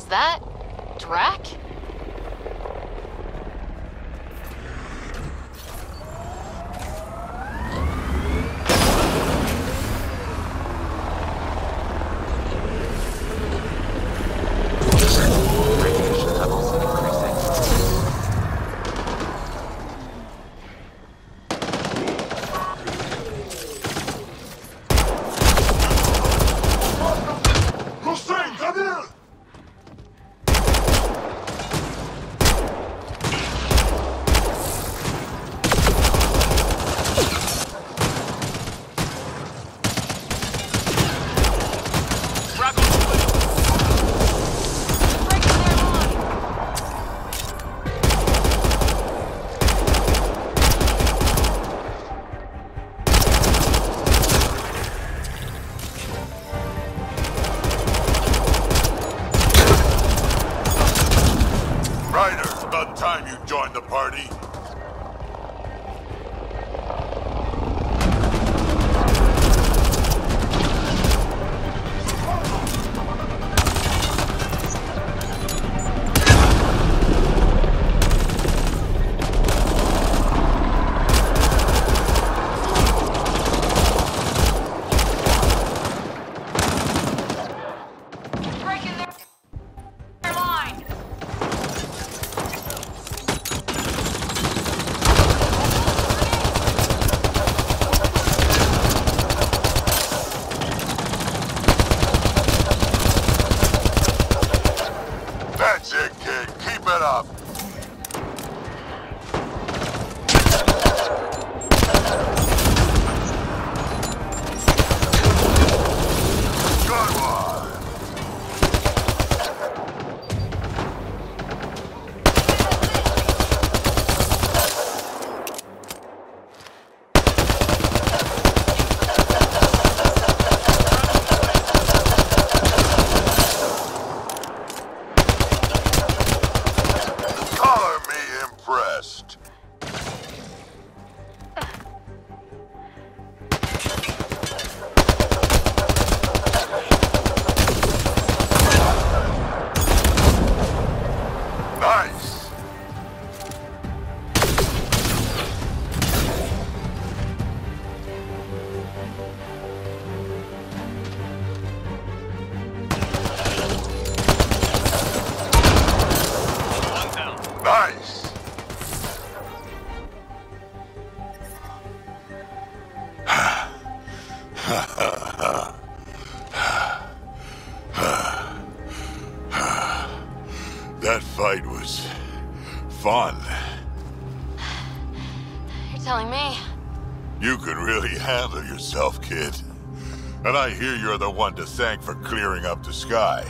that Drac? Ryder, about time you joined the party. That's it, kid. Keep it up. Good one. Color me impressed. Nice. Nice. That fight was fun. You're telling me? You can really handle yourself, kid. And I hear you're the one to thank for clearing up the sky.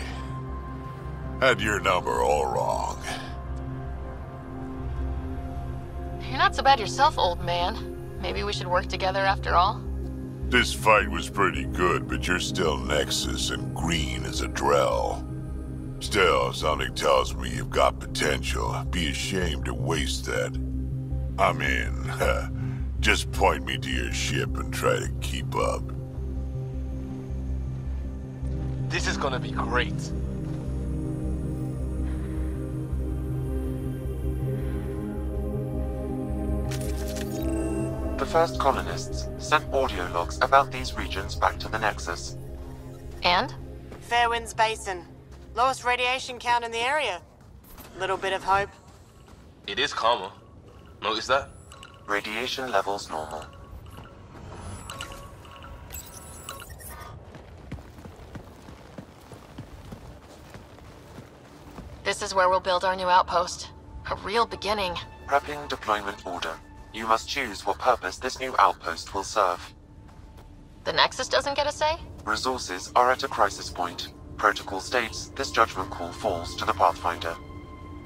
Had your number all wrong. You're not so bad yourself, old man. Maybe we should work together after all? This fight was pretty good, but you're still Nexus and green as a Drell. Still, something tells me you've got potential. Be ashamed to waste that. I'm in. Just point me to your ship and try to keep up. This is gonna be great. The first colonists sent audio logs about these regions back to the Nexus. And? Fairwinds Basin. Lowest radiation count in the area. Little bit of hope. It is calmer. Notice that? Radiation levels normal. This is where we'll build our new outpost. A real beginning. Prepping deployment order. You must choose what purpose this new outpost will serve. The Nexus doesn't get a say? Resources are at a crisis point. Protocol states this judgment call falls to the Pathfinder.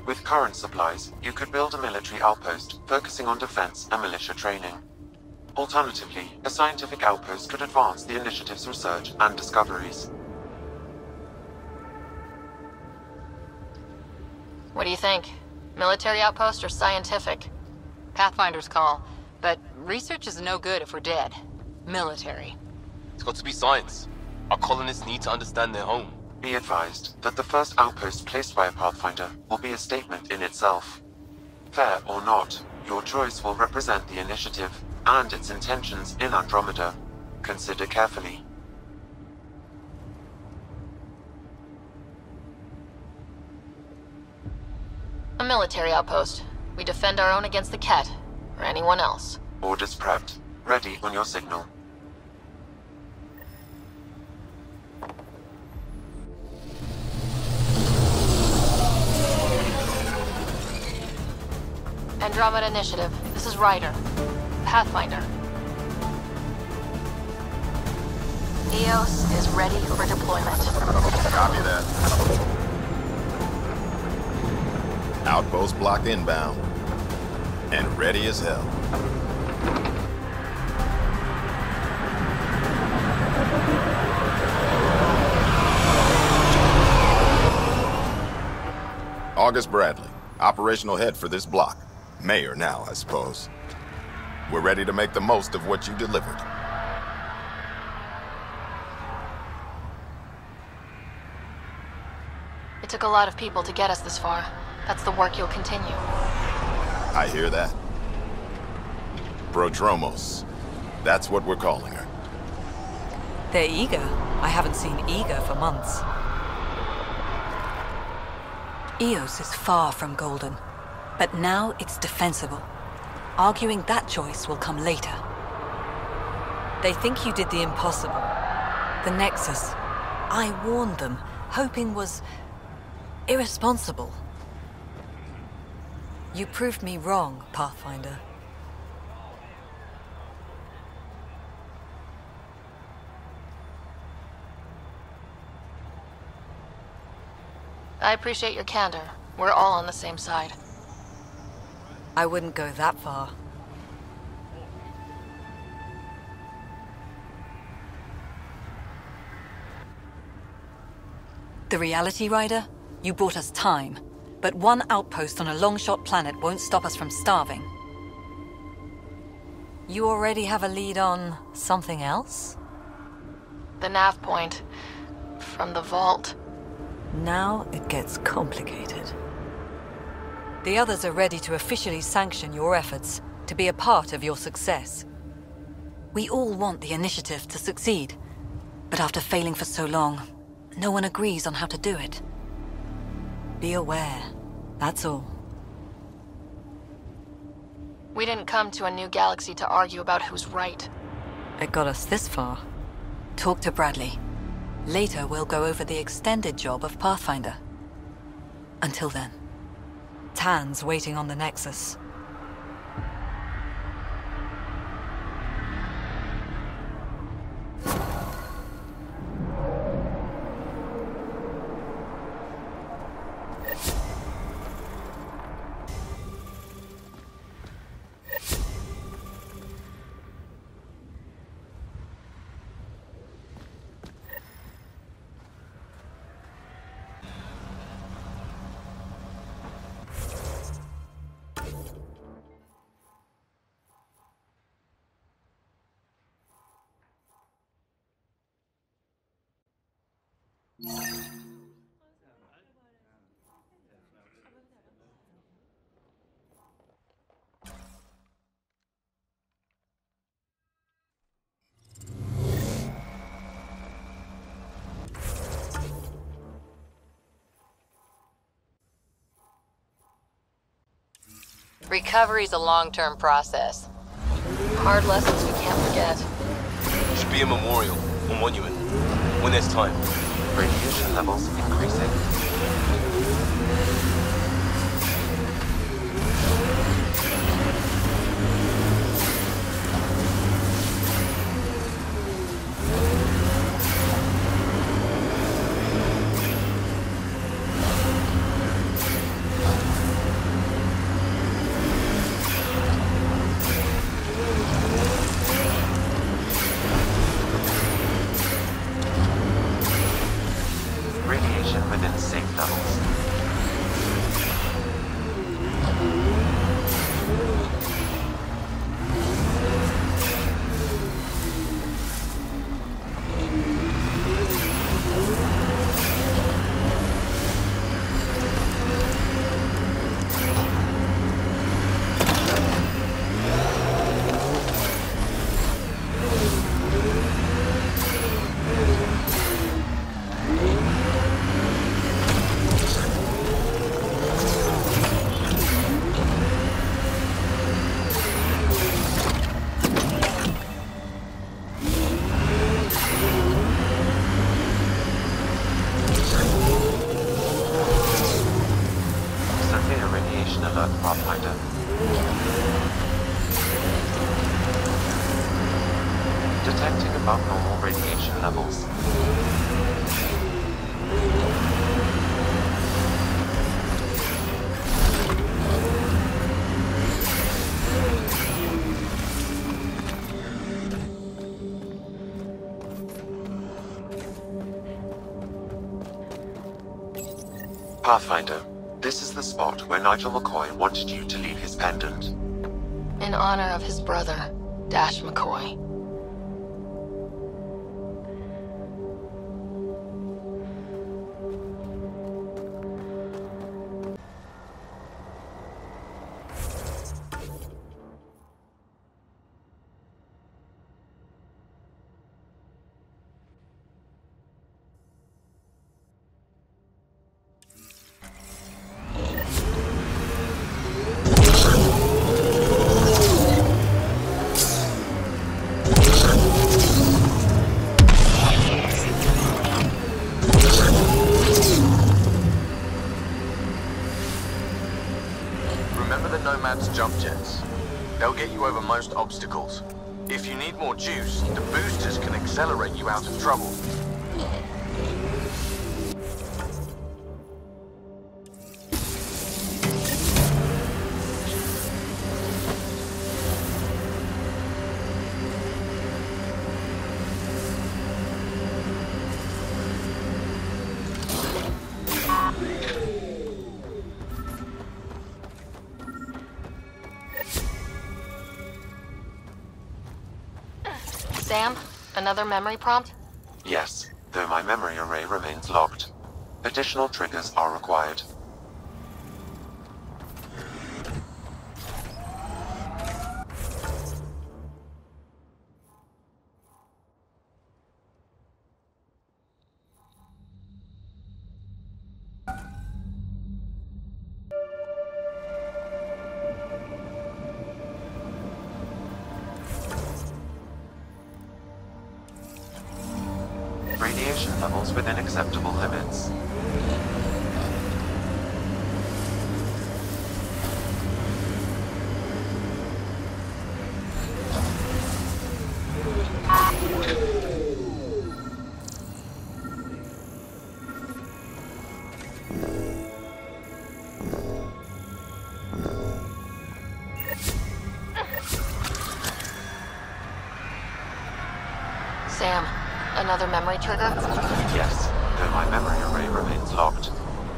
With current supplies, you could build a military outpost focusing on defense and militia training. Alternatively, a scientific outpost could advance the initiative's research and discoveries. What do you think? Military outpost or scientific? Pathfinder's call, but research is no good if we're dead. Military. It's got to be science. Our colonists need to understand their home. Be advised that the first outpost placed by a Pathfinder will be a statement in itself. Fair or not, your choice will represent the initiative and its intentions in Andromeda. Consider carefully. A military outpost. We defend our own against the Ket, or anyone else. Orders prepped. Ready on your signal. Andromeda Initiative. This is Ryder. Pathfinder. EOS is ready for deployment. Copy that. Outpost blocked inbound. And ready as hell. August Bradley, operational head for this block. Mayor now, I suppose. We're ready to make the most of what you delivered. It took a lot of people to get us this far. That's the work you'll continue. I hear that. Prodromos. That's what we're calling her. They're eager. I haven't seen eager for months. EOS is far from golden, but now it's defensible. Arguing that choice will come later. They think you did the impossible. The Nexus. I warned them, hoping was irresponsible. You proved me wrong, Pathfinder. I appreciate your candor. We're all on the same side. I wouldn't go that far. The reality, Ryder? You bought us time. But one outpost on a long-shot planet won't stop us from starving. You already have a lead on something else? The nav point. From the vault. Now it gets complicated. The others are ready to officially sanction your efforts, to be a part of your success. We all want the initiative to succeed, but after failing for so long, no one agrees on how to do it. Be aware, that's all. We didn't come to a new galaxy to argue about who's right. It got us this far. Talk to Bradley. Later, we'll go over the extended job of Pathfinder. Until then, Tann's waiting on the Nexus. Recovery's a long-term process. Hard lessons we can't forget. Should be a memorial, a monument, when there's time. Radiation levels increasing. Radiation within safe levels. radiation levels. Pathfinder, this is the spot where Nigel McCoy wanted you to leave his pendant. In honor of his brother, Dash McCoy. Jump jets. They'll get you over most obstacles. If you need more juice, the boosters can accelerate you out of trouble. Sam, another memory prompt? Yes, though my memory array remains locked. Additional triggers are required. Radiation levels within acceptable limits. Sam, another memory trigger? Yes, though my memory array remains locked.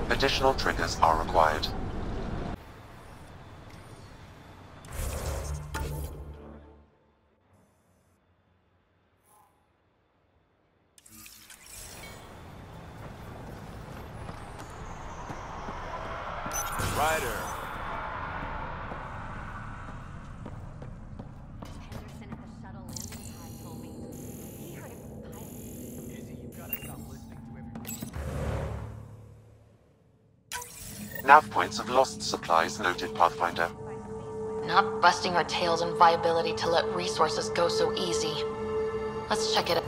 Additional triggers are required. Ryder. Nav points of lost supplies noted, Pathfinder. Not busting our tails in viability to let resources go so easy. Let's check it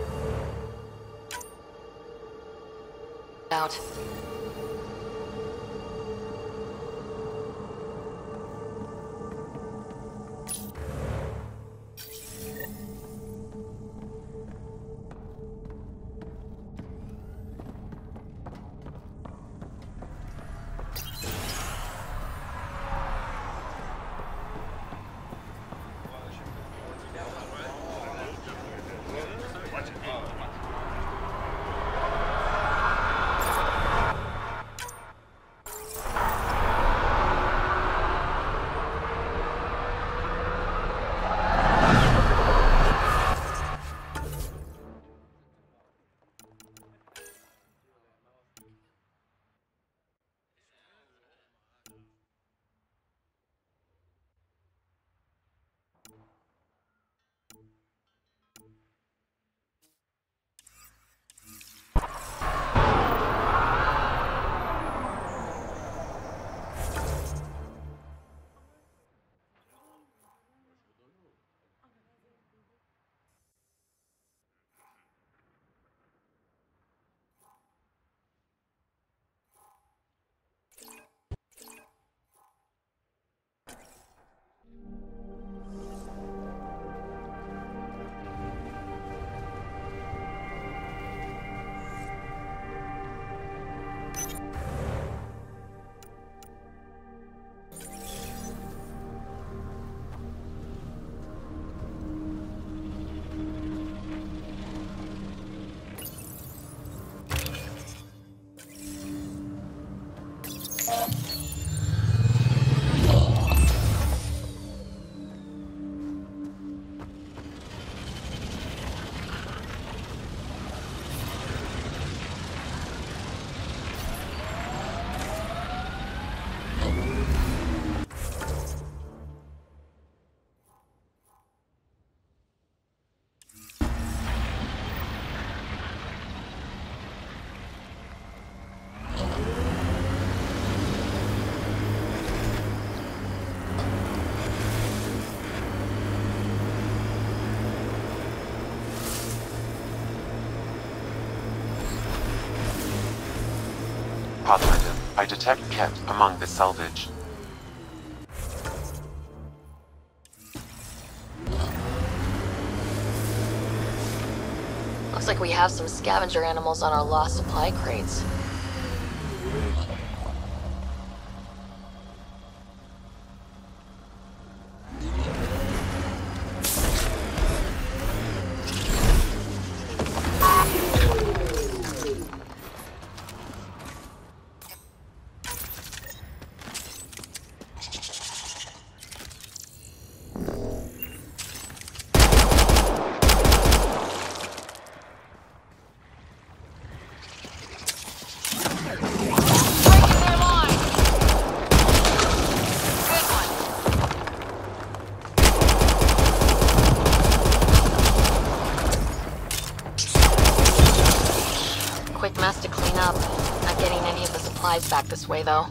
out. Pathfinder, I detect Ket among this salvage. Looks like we have some scavenger animals on our lost supply crates. Quick mess to clean up. Not getting any of the supplies back this way, though.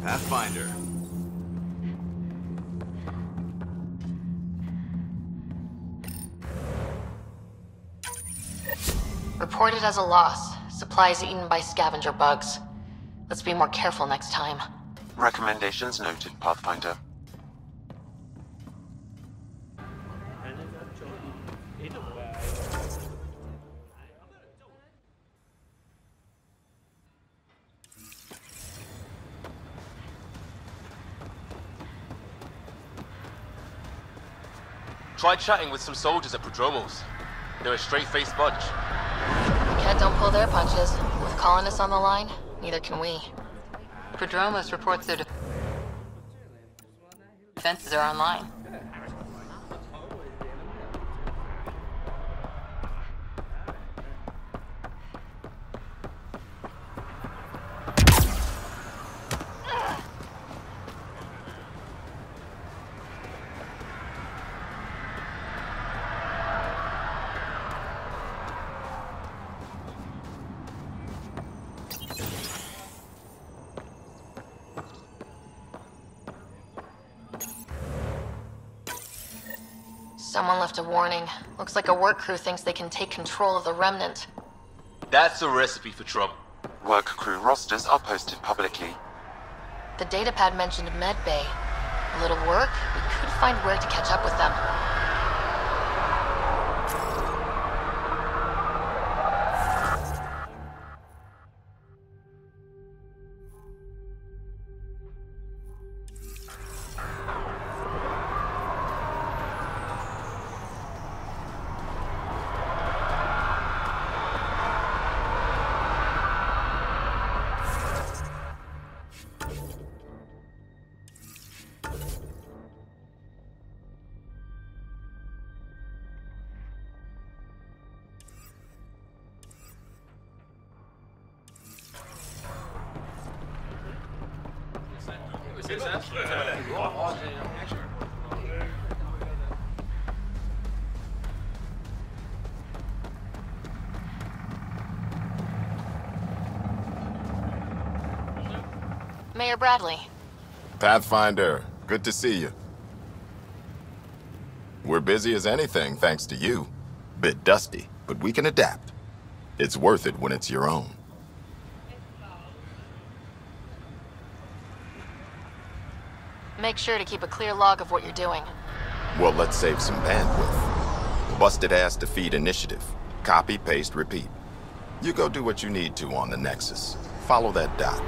Pathfinder. Reported as a loss. Supplies eaten by scavenger bugs. Let's be more careful next time. Recommendations noted, Pathfinder. Try chatting with some soldiers at Prodromos. They're a straight-faced bunch. Cat don't pull their punches. With colonists on the line, neither can we. Prodromos reports their defenses are online. Someone left a warning. Looks like a work crew thinks they can take control of the remnant. That's a recipe for trouble. Work crew rosters are posted publicly. The datapad mentioned Medbay. A little work, we could find where to catch up with them. Mayor Bradley. Pathfinder, good to see you. We're busy as anything, thanks to you. Bit dusty, but we can adapt. It's worth it when it's your own. Make sure to keep a clear log of what you're doing. Well, let's save some bandwidth. Busted ass to feed initiative. Copy, paste, repeat. You go do what you need to on the Nexus. Follow that dot.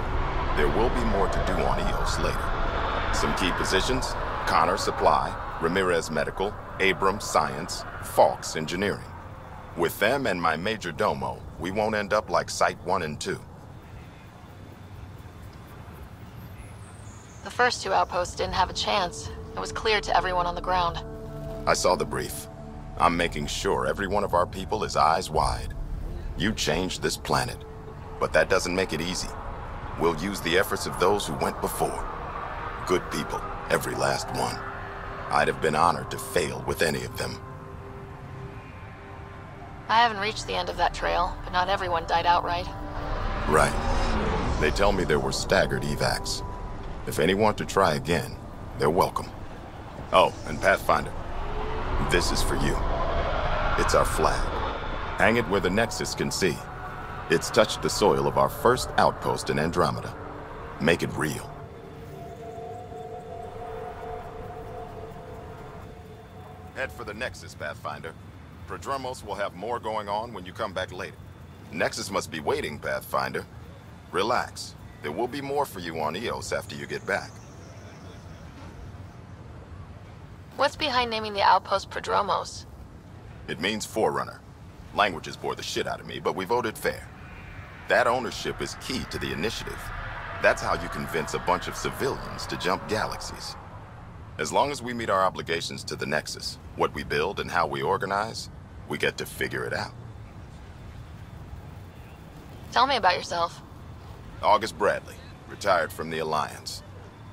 There will be more to do on EOS later. Some key positions: Connor Supply, Ramirez Medical, Abrams Science, Falks Engineering. With them and my major domo, we won't end up like Site 1 and 2. The first two outposts didn't have a chance. It was clear to everyone on the ground. I saw the brief. I'm making sure every one of our people is eyes wide. You changed this planet, but that doesn't make it easy. We'll use the efforts of those who went before. Good people, every last one. I'd have been honored to fail with any of them. I haven't reached the end of that trail, but not everyone died outright. Right. They tell me there were staggered evacs. If any want to try again, they're welcome. Oh, and Pathfinder, this is for you. It's our flag. Hang it where the Nexus can see. It's touched the soil of our first outpost in Andromeda. Make it real. Head for the Nexus, Pathfinder. Prodromos will have more going on when you come back later. Nexus must be waiting, Pathfinder. Relax. There will be more for you on EOS after you get back. What's behind naming the outpost Prodromos? It means Forerunner. Languages bore the shit out of me, but we voted fair. That ownership is key to the initiative. That's how you convince a bunch of civilians to jump galaxies. As long as we meet our obligations to the Nexus, what we build and how we organize, we get to figure it out. Tell me about yourself. August Bradley, retired from the Alliance.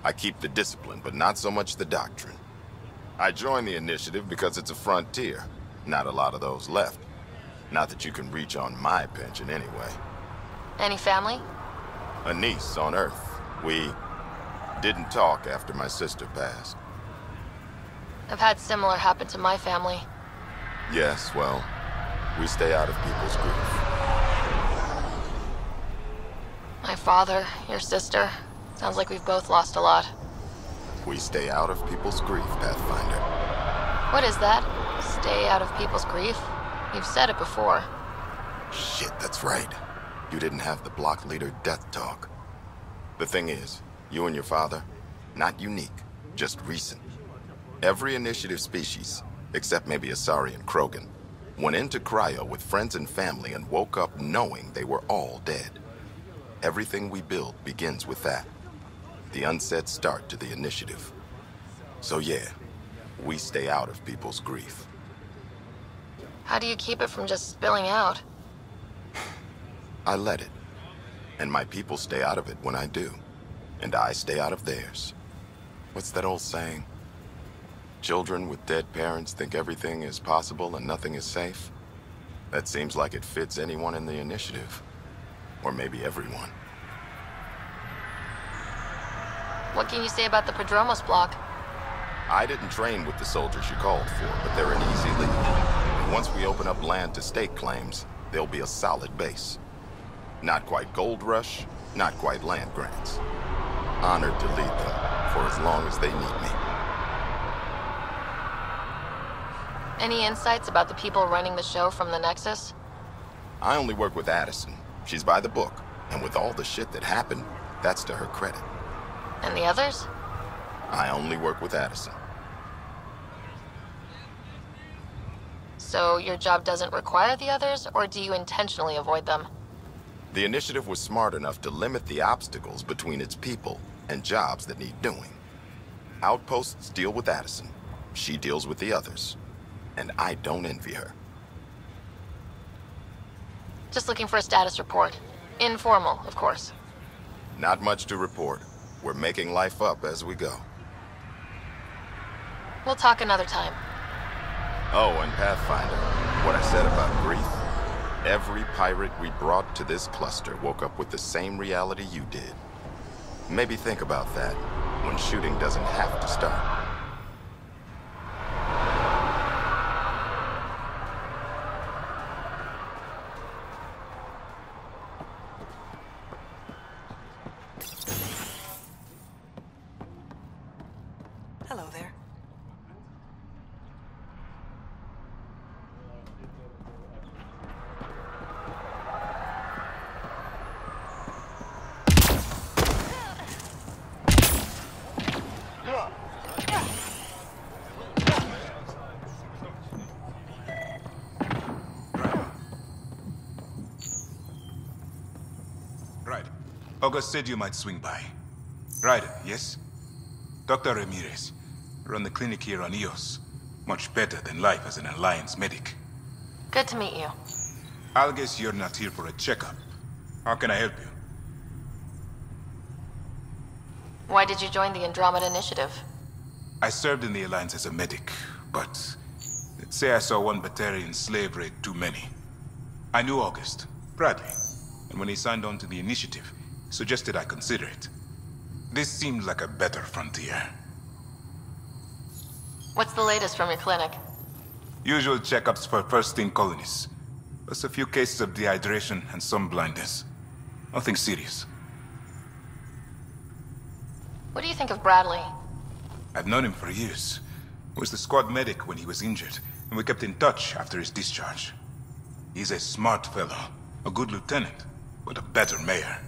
I keep the discipline, but not so much the doctrine. I joined the initiative because it's a frontier. Not a lot of those left. Not that you can reach on my pension anyway. Any family? A niece on Earth. We didn't talk after my sister passed. I've had similar happen to my family. Yes, well, we stay out of people's grief. My father, your sister. Sounds like we've both lost a lot. We stay out of people's grief, Pathfinder. What is that? Stay out of people's grief? You've said it before. Shit, that's right. You didn't have the block leader death talk. The thing is, you and your father, not unique, just recent. Every initiative species, except maybe Asari and Krogan, went into cryo with friends and family and woke up knowing they were all dead. Everything we build begins with that. The unsaid start to the initiative. So yeah, we stay out of people's grief. How do you keep it from just spilling out? I let it. And my people stay out of it when I do. And I stay out of theirs. What's that old saying? Children with dead parents think everything is possible and nothing is safe? That seems like it fits anyone in the initiative. Or maybe everyone. What can you say about the Prodromos block? I didn't train with the soldiers you called for, but they're an easy lead. And once we open up land to state claims, there'll be a solid base. Not quite gold rush, not quite land grants. Honored to lead them for as long as they need me. Any insights about the people running the show from the Nexus? I only work with Addison. She's by the book. And with all the shit that happened, that's to her credit. And the others? I only work with Addison. So your job doesn't require the others, or do you intentionally avoid them? The initiative was smart enough to limit the obstacles between its people and jobs that need doing. Outposts deal with Addison. She deals with the others. And I don't envy her. Just looking for a status report. Informal, of course. Not much to report. We're making life up as we go. We'll talk another time. Oh, and Pathfinder, what I said about grief. Every pirate we brought to this cluster woke up with the same reality you did. Maybe think about that when shooting doesn't have to start. Hello there. August said you might swing by. Ryder, yes? Dr. Ramirez. Run the clinic here on EOS. Much better than life as an Alliance medic. Good to meet you. I'll guess you're not here for a checkup. How can I help you? Why did you join the Andromeda Initiative? I served in the Alliance as a medic, but let's say I saw one Batarian slave raid too many. I knew August, Bradley, and when he signed on to the initiative, he suggested I consider it. This seemed like a better frontier. What's the latest from your clinic? Usual checkups for first-in colonists, plus a few cases of dehydration and some blindness. Nothing serious. What do you think of Bradley? I've known him for years. He was the squad medic when he was injured, and we kept in touch after his discharge. He's a smart fellow, a good lieutenant, but a better mayor.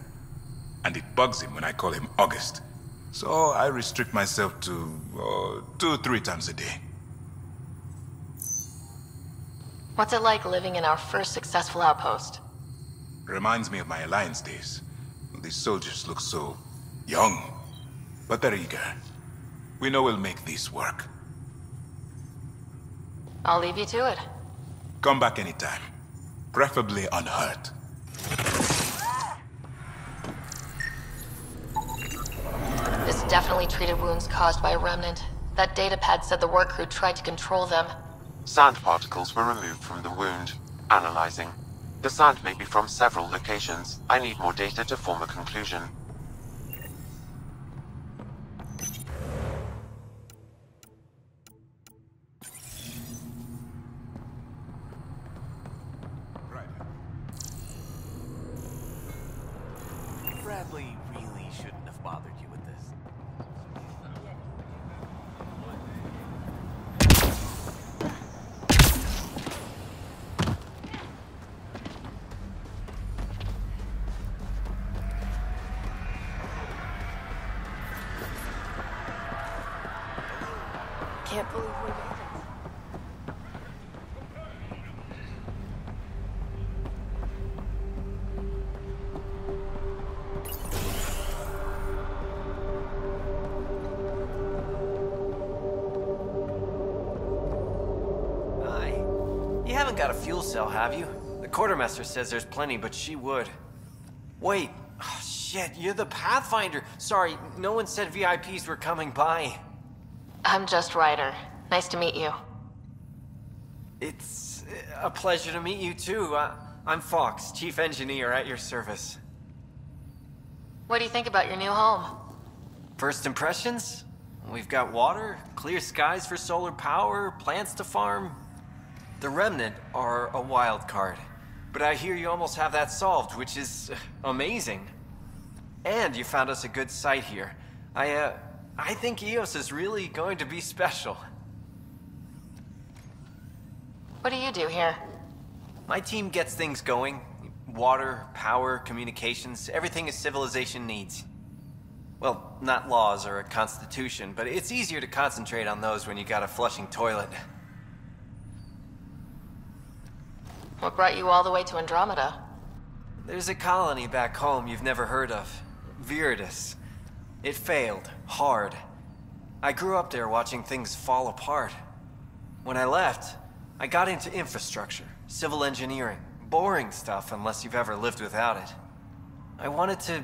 And it bugs him when I call him August. So I restrict myself to 2-3 times a day. What's it like living in our first successful outpost? Reminds me of my Alliance days. These soldiers look so young, but they're eager. We know we'll make this work. I'll leave you to it. Come back anytime. Preferably unhurt. This definitely treated wounds caused by a remnant. That datapad said the work crew tried to control them. Sand particles were removed from the wound. Analyzing. The sand may be from several locations. I need more data to form a conclusion. Bradley really shouldn't have bothered you with this. Can't believe we made it. You haven't got a fuel cell, have you? The quartermaster says there's plenty, but she would. Wait. Oh, shit, you're the Pathfinder. Sorry, no one said VIPs were coming by. I'm just Ryder. Nice to meet you. It's a pleasure to meet you, too. I'm Fox, Chief Engineer at your service. What do you think about your new home? First impressions? We've got water, clear skies for solar power, plants to farm. The Remnant are a wild card, but I hear you almost have that solved, which is amazing. And you found us a good site here. I think EOS is really going to be special. What do you do here? My team gets things going. Water, power, communications, everything a civilization needs. Well, not laws or a constitution, but it's easier to concentrate on those when you got a flushing toilet. What brought you all the way to Andromeda? There's a colony back home you've never heard of. Viridis. It failed. Hard. I grew up there watching things fall apart. When I left, I got into infrastructure, civil engineering. Boring stuff unless you've ever lived without it. I wanted to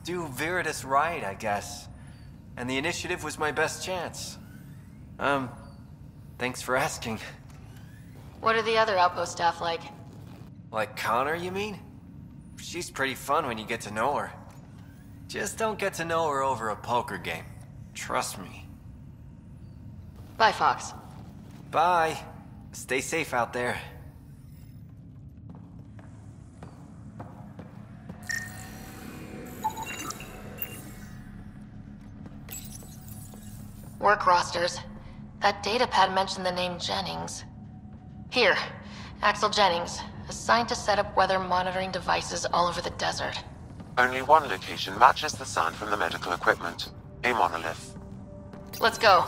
do Viridis right, I guess. And the initiative was my best chance. Thanks for asking. What are the other Outpost staff like? Like Connor, you mean? She's pretty fun when you get to know her. Just don't get to know her over a poker game. Trust me. Bye, Fox. Bye. Stay safe out there. Work rosters. That datapad mentioned the name Jennings. Here, Axel Jennings, assigned to set up weather monitoring devices all over the desert. Only one location matches the sound from the medical equipment. A monolith. Let's go.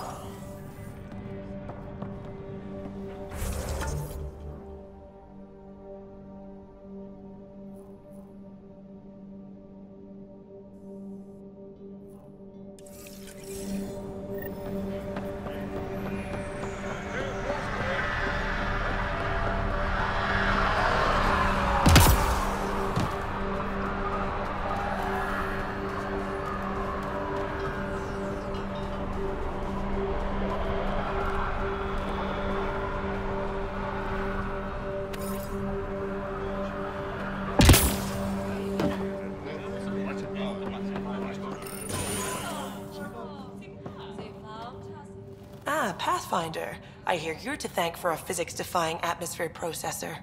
Pathfinder, I hear you're to thank for a physics-defying atmosphere processor.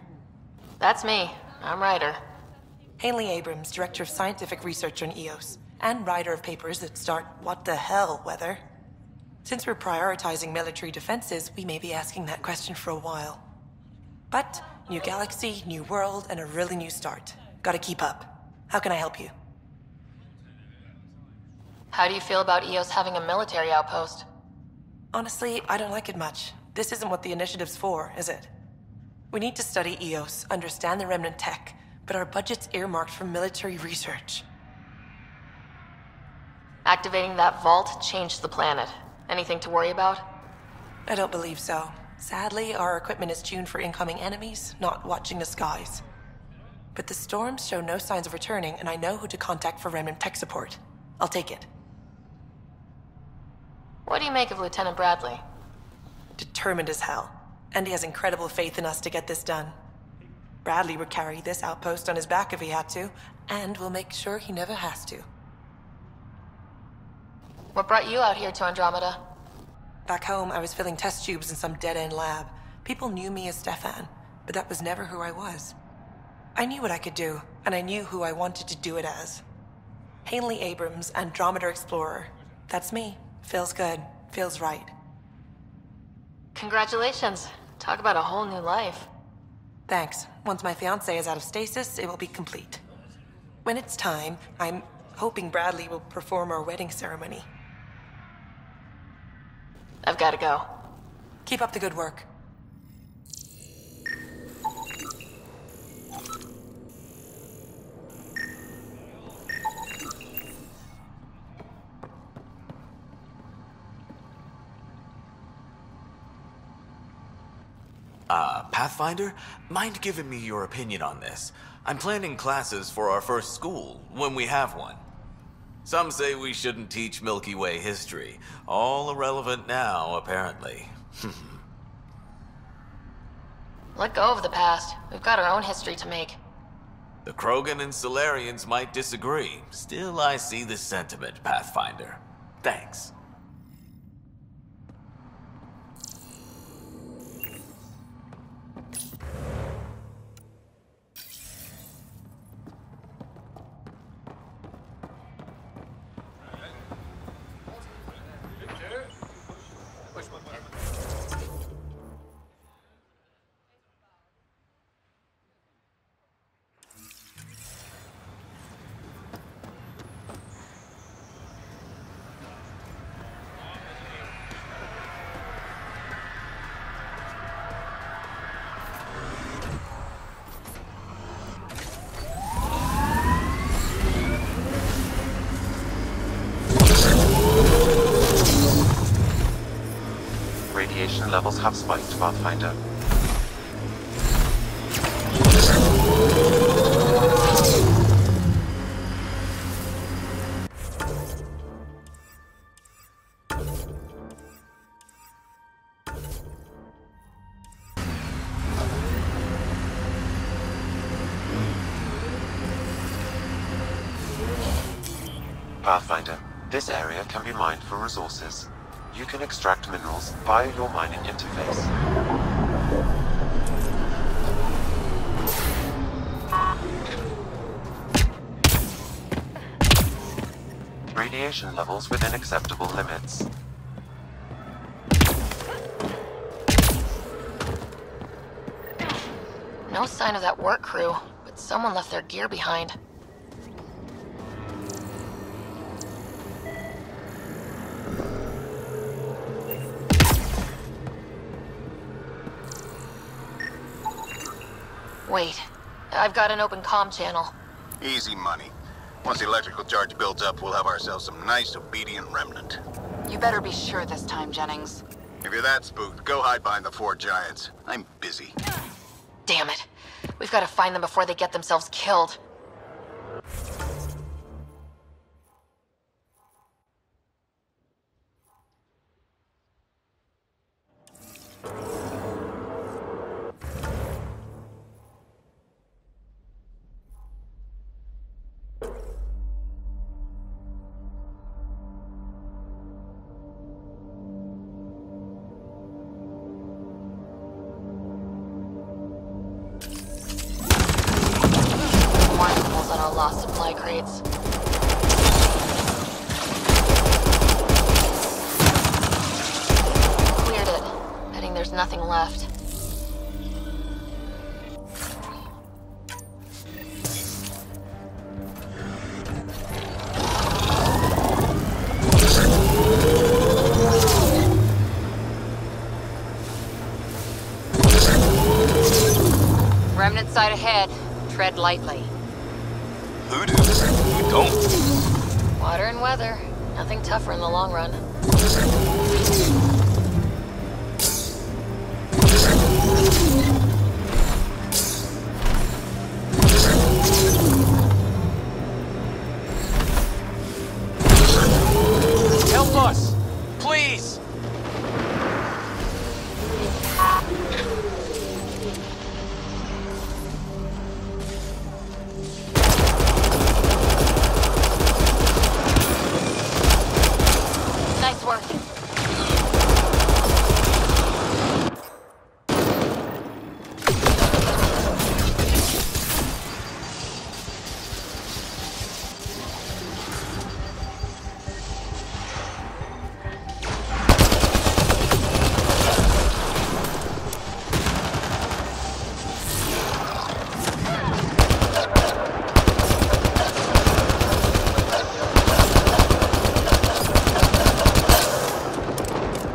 That's me. I'm Ryder. Haley Abrams, Director of Scientific Research on EOS, and writer of papers that start what the hell weather. Since we're prioritizing military defenses, we may be asking that question for a while. But, new galaxy, new world, and a really new start. Gotta keep up. How can I help you? How do you feel about EOS having a military outpost? Honestly, I don't like it much. This isn't what the initiative's for, is it? We need to study EOS, understand the remnant tech, but our budget's earmarked for military research. Activating that vault changed the planet. Anything to worry about? I don't believe so. Sadly, our equipment is tuned for incoming enemies, not watching the skies. But the storms show no signs of returning, and I know who to contact for remnant tech support. I'll take it. What do you make of Lieutenant Bradley? Determined as hell. And he has incredible faith in us to get this done. Bradley would carry this outpost on his back if he had to, and we'll make sure he never has to. What brought you out here to Andromeda? Back home, I was filling test tubes in some dead-end lab. People knew me as Stefan, but that was never who I was. I knew what I could do, and I knew who I wanted to do it as. Haley Abrams, Andromeda Explorer. That's me. Feels good. Feels right. Congratulations. Talk about a whole new life. Thanks. Once my fiancé is out of stasis, it will be complete. When it's time, I'm hoping Bradley will perform our wedding ceremony. I've got to go. Keep up the good work. Pathfinder, mind giving me your opinion on this? I'm planning classes for our first school, when we have one. Some say we shouldn't teach Milky Way history. All irrelevant now, apparently. Let go of the past. We've got our own history to make. The Krogan and Solarians might disagree. Still, I see the sentiment, Pathfinder. Thanks. Radiation levels have spiked, Pathfinder. Pathfinder, this area can be mined for resources. You can extract minerals via your mining interface. Radiation levels within acceptable limits. No sign of that work crew, but someone left their gear behind. Wait, I've got an open comm channel. Easy money. Once the electrical charge builds up, we'll have ourselves some nice, obedient remnant. You better be sure this time, Jennings. If you're that spooked, go hide behind the four giants. I'm busy. Damn it. We've got to find them before they get themselves killed. lost supply crates. Cleared it. Betting there's nothing left. Remnant side ahead. Tread lightly. Voodoo? You don't. Water and weather. Nothing tougher in the long run. Help us! Please! Nice work.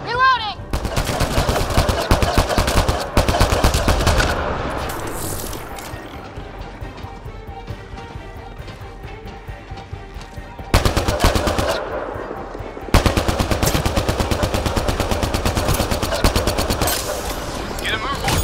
Reloading! Get a move on.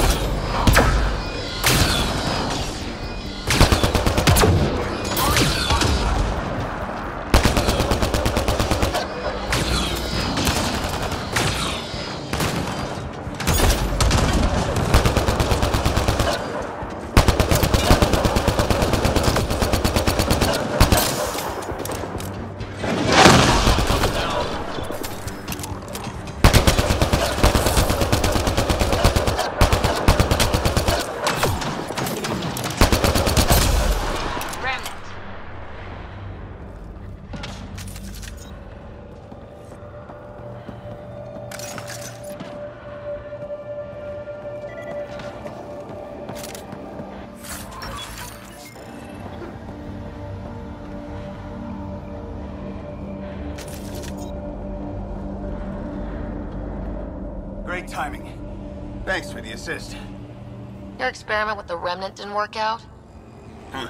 Remnant. Great timing. Thanks for the assist. Your experiment with the remnant didn't work out? Huh.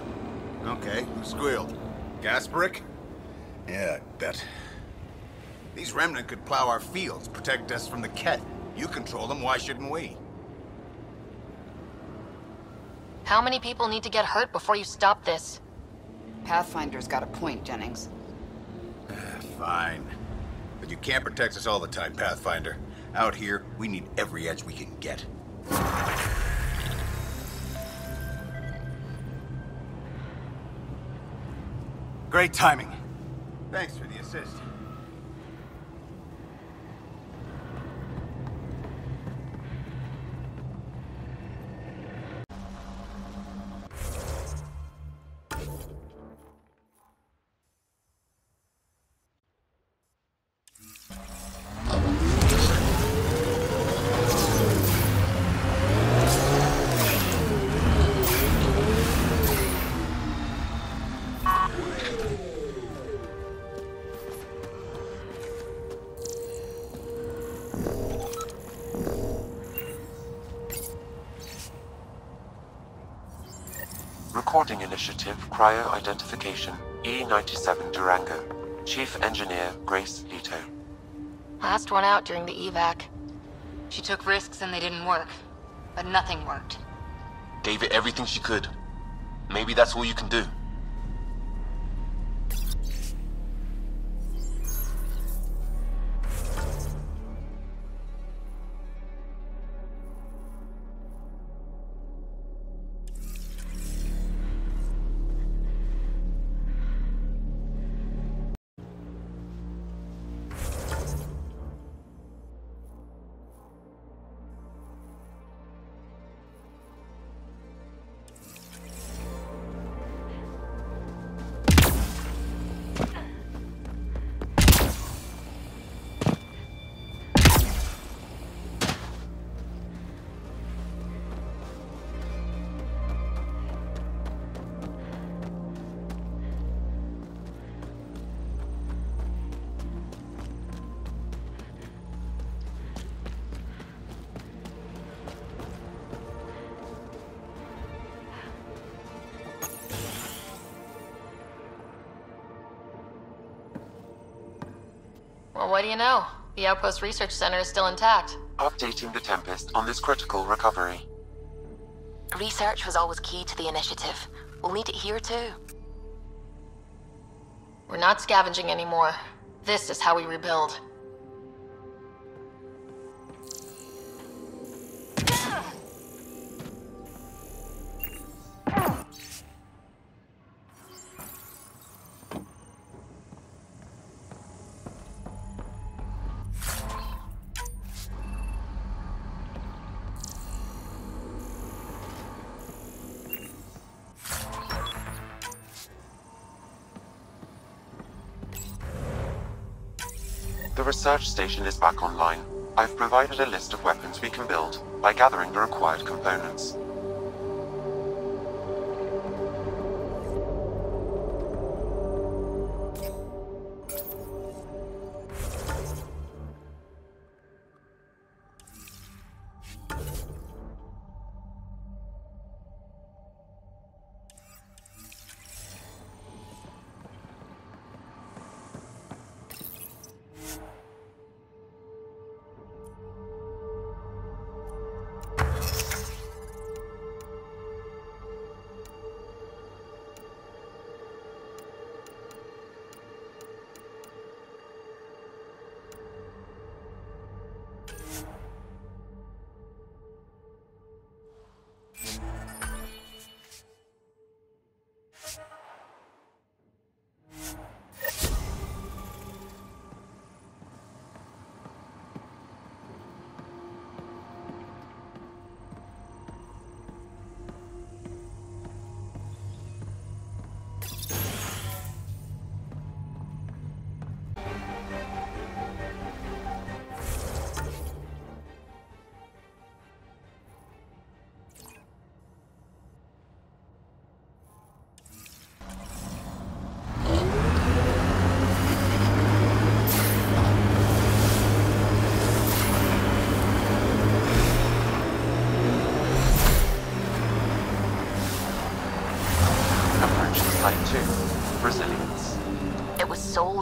Okay, who squealed? Gasparic? Yeah, I bet. These remnant could plow our fields, protect us from the Ket. You control them, why shouldn't we? How many people need to get hurt before you stop this? Pathfinder's got a point, Jennings. Fine. But you can't protect us all the time, Pathfinder. Out here, we need every edge we can get. Great timing. Thanks for the assist. Recording Initiative Cryo-Identification E-97 Durango. Chief Engineer Grace Leto. Last one out during the evac. She took risks and they didn't work. But nothing worked. Gave it everything she could. Maybe that's all you can do. Well, what do you know? The Outpost Research Center is still intact. Updating the Tempest on this critical recovery. Research was always key to the initiative. We'll need it here too. We're not scavenging anymore. This is how we rebuild. The research station is back online. I've provided a list of weapons we can build by gathering the required components.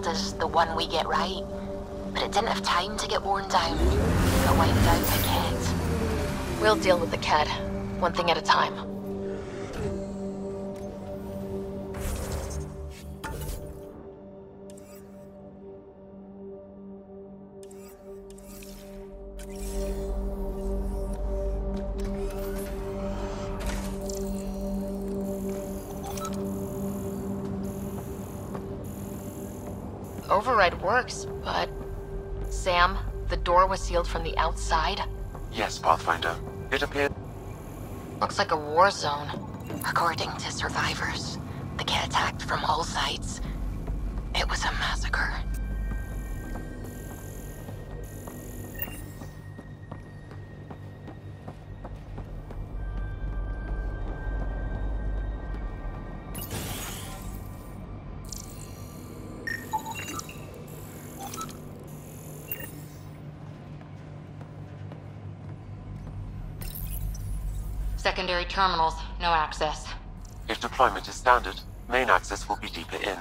As the one we get right, but it didn't have time to get worn down. It wiped out the kid. We'll deal with the kid, one thing at a time. Override works, but... Sam, the door was sealed from the outside? Yes, Pathfinder. It appeared... Looks like a war zone. According to survivors, the kid attacked from all sides. It was a massacre. Secondary terminals, no access. If deployment is standard, main access will be deeper in.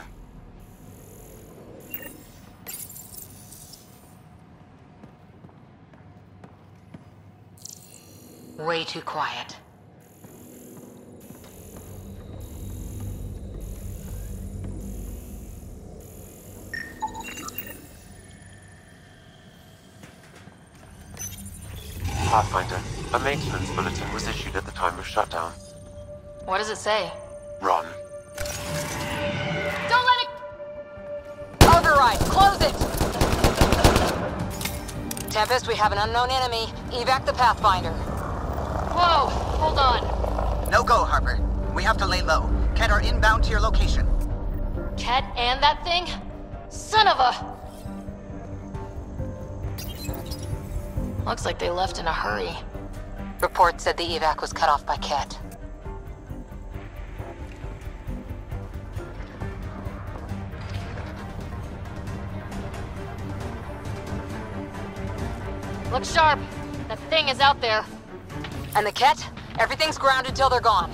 Way too quiet. Pathfinder, a maintenance bulletin was issued at the time of shutdown. What does it say? Run. Don't let it... Override! Close it! Tempest, we have an unknown enemy. Evac the Pathfinder. Whoa! Hold on. No go, Harper. We have to lay low. Ket are inbound to your location. Ket and that thing? Son of a... Looks like they left in a hurry. Report said the evac was cut off by Ket. Look sharp. That thing is out there. And the Ket? Everything's grounded till they're gone.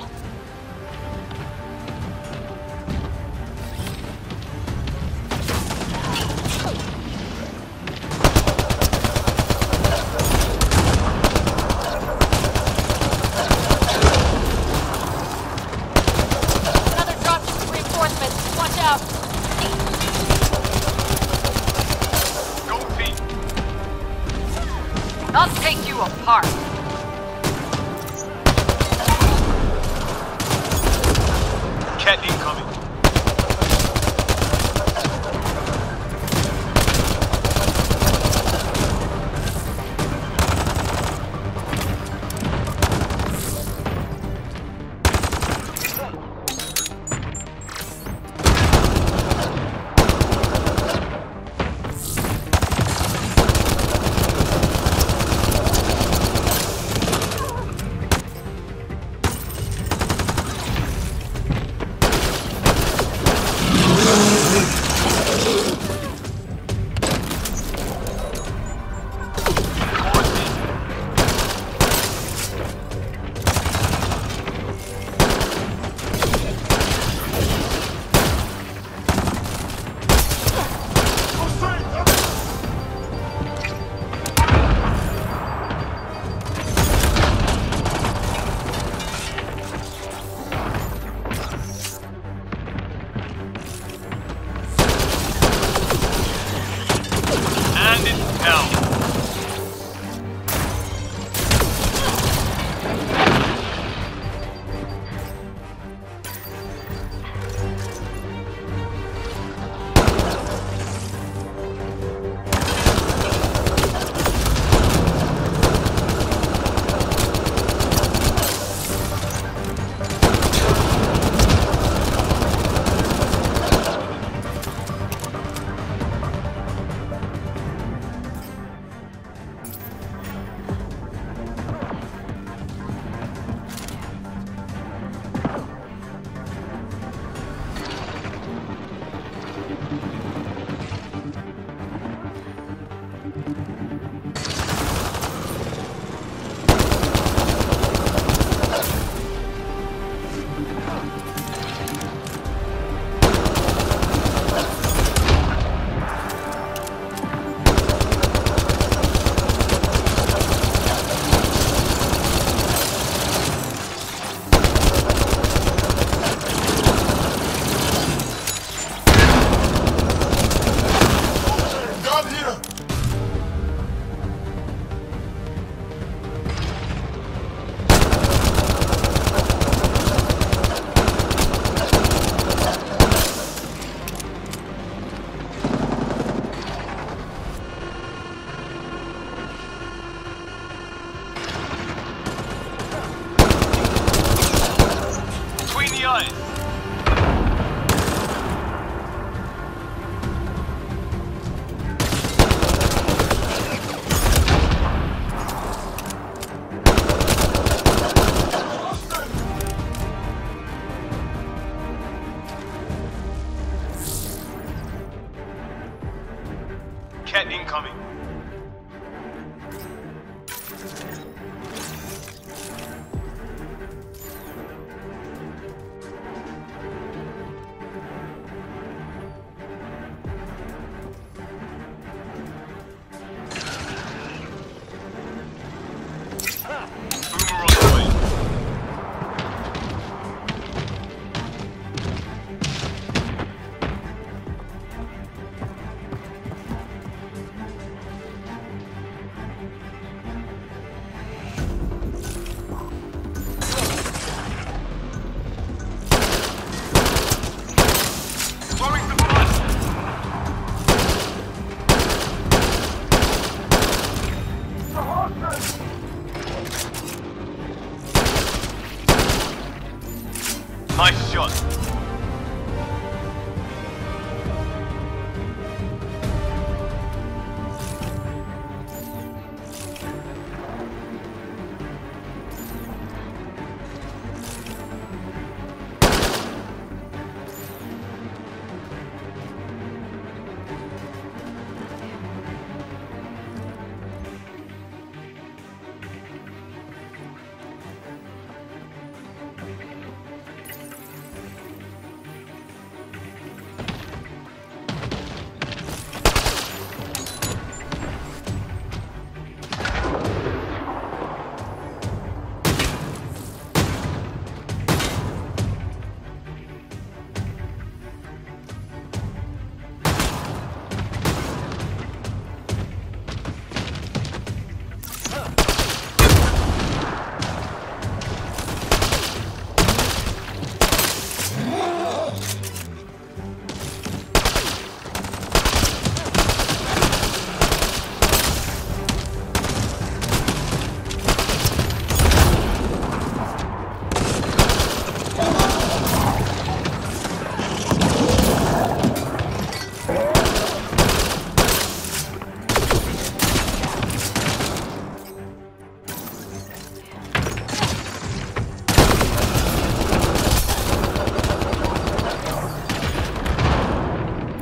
Cat incoming. Nice shot.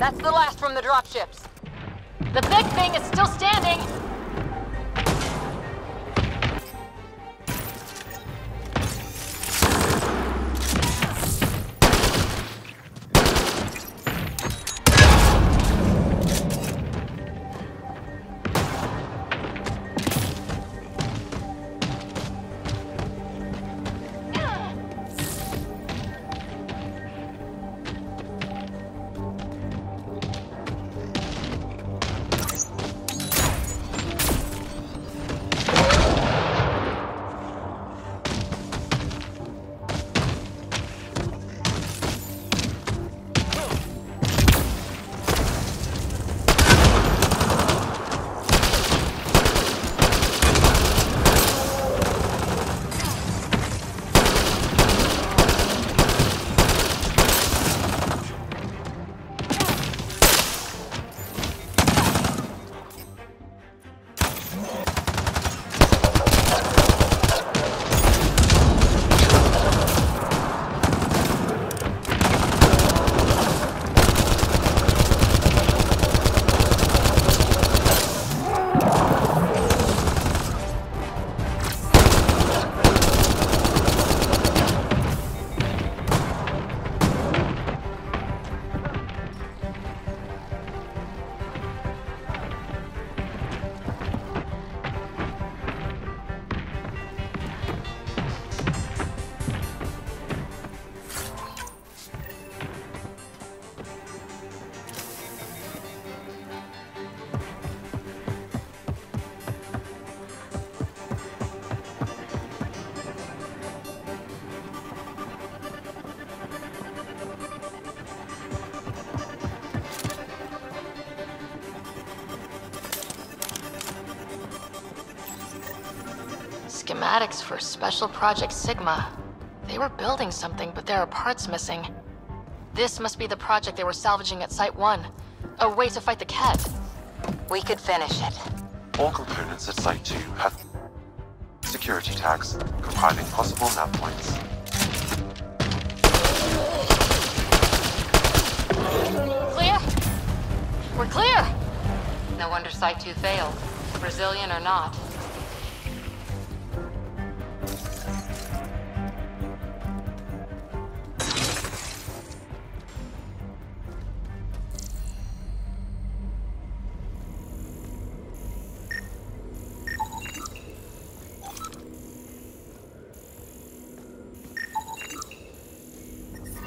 That's the last from the dropships. The big thing is still standing. Schematics for Special Project Sigma. They were building something, but there are parts missing. This must be the project they were salvaging at Site 1. A way to fight the Ket. We could finish it. All components at Site 2 have security tags compiling possible nav points. Clear? We're clear! No wonder Site 2 failed, Brazilian or not.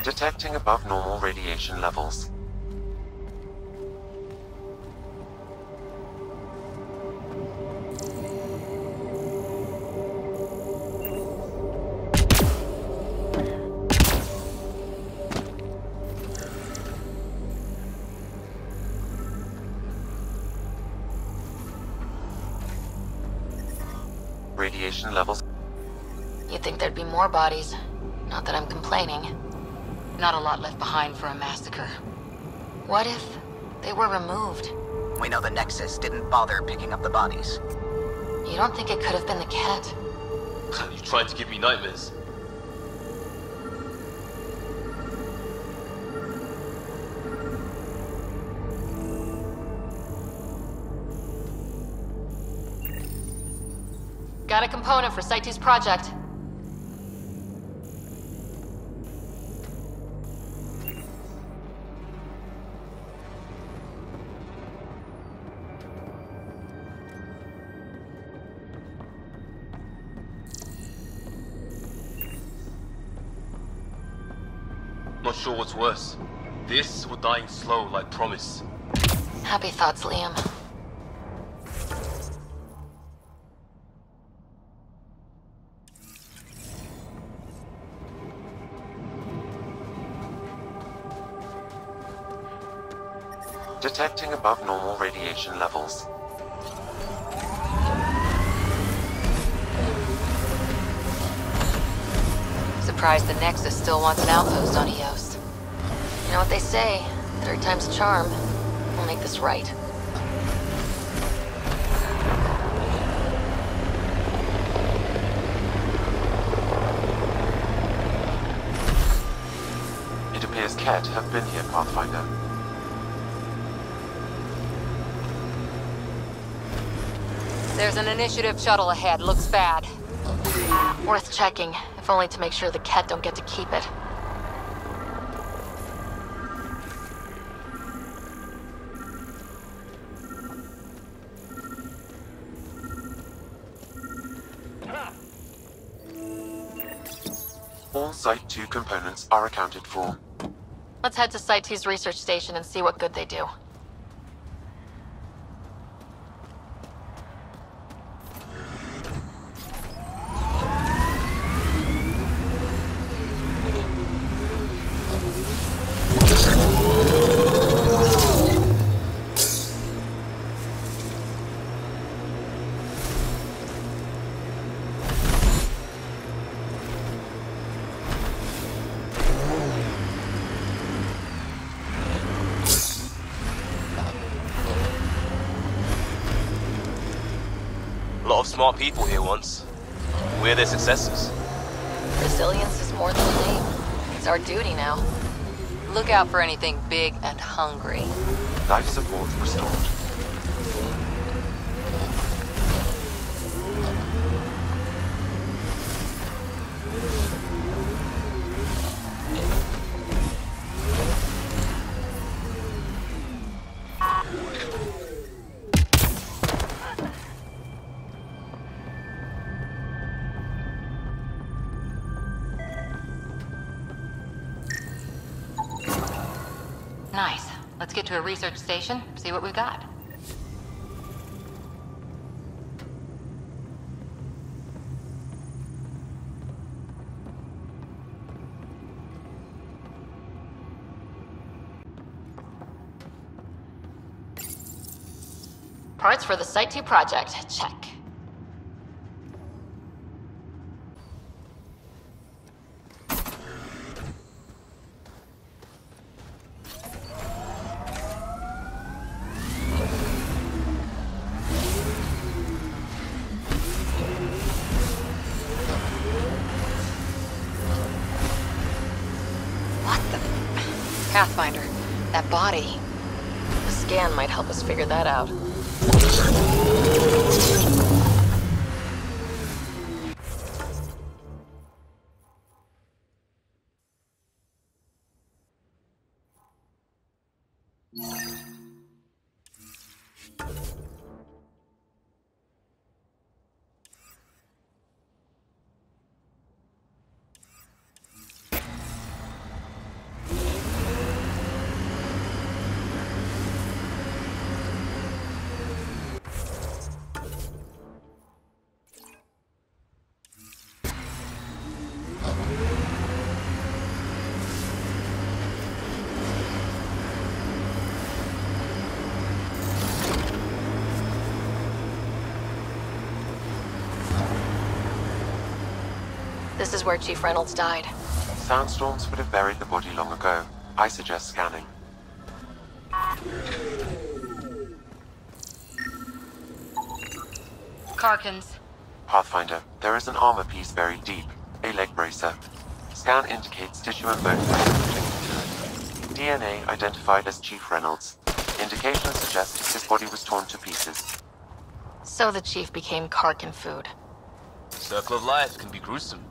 Detecting above normal radiation levels. Radiation levels. You'd think there'd be more bodies. Not that I'm complaining. Not a lot left behind for a massacre. What if they were removed? We know the Nexus didn't bother picking up the bodies. You don't think it could have been the cat? You're trying to give me nightmares. Got a component for Site 2's project. Not sure what's worse. This or dying slow like promise. Happy thoughts, Liam. Detecting above normal radiation levels. Surprised the Nexus still wants an outpost on EOS. You know what they say, third time's a charm. We'll make this right. It appears Ket have been here, Pathfinder. There's an initiative shuttle ahead. Looks bad. Worth checking, if only to make sure the Ket don't get to keep it. All Site 2 components are accounted for. Let's head to Site 2's research station and see what good they do. A lot of smart people here once. We're their successors. Resilience is more than a name. It's our duty now. Look out for anything big and hungry. Life support restored. Nice. Let's get to a research station, see what we've got. Parts for the Site 2 project, check. Pathfinder, that body. The scan might help us figure that out. This is where Chief Reynolds died. Sandstorms would have buried the body long ago. I suggest scanning. Karkins. Pathfinder, there is an armor piece buried deep. A leg bracer. Scan indicates tissue and bone fragments. DNA identified as Chief Reynolds. Indications suggest his body was torn to pieces. So the Chief became Karkin food. Circle of life can be gruesome.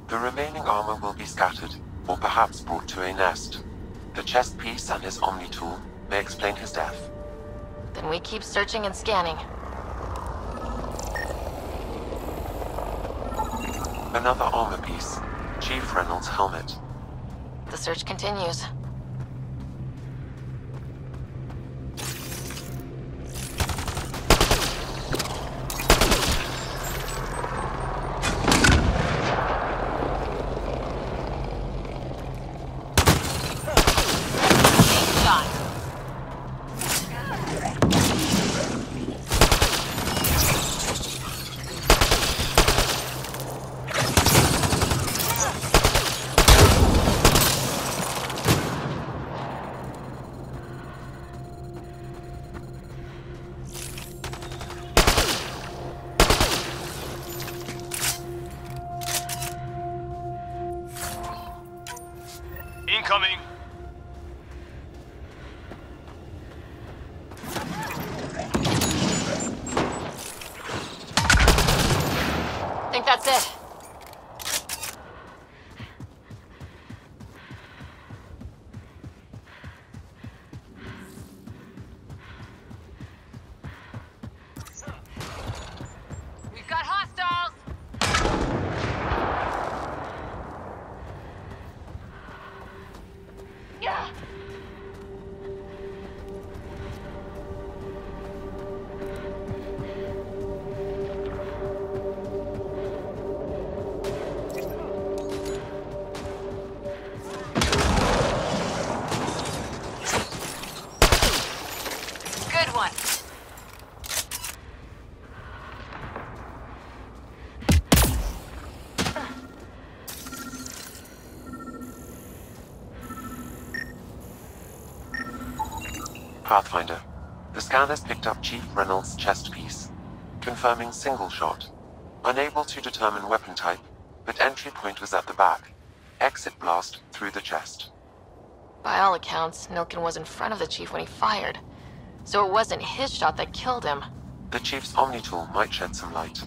The remaining armor will be scattered, or perhaps brought to a nest. The chest piece and his Omni tool may explain his death. Then we keep searching and scanning. Another armor piece. Chief Reynolds' helmet. The search continues. Incoming! Think that's it. We've got hostiles! Yeah. Good one. Pathfinder. The scan has picked up Chief Reynolds' chest piece, confirming single shot. Unable to determine weapon type, but entry point was at the back. Exit blast through the chest. By all accounts, Nilkin was in front of the Chief when he fired. So it wasn't his shot that killed him. The Chief's Omni tool might shed some light.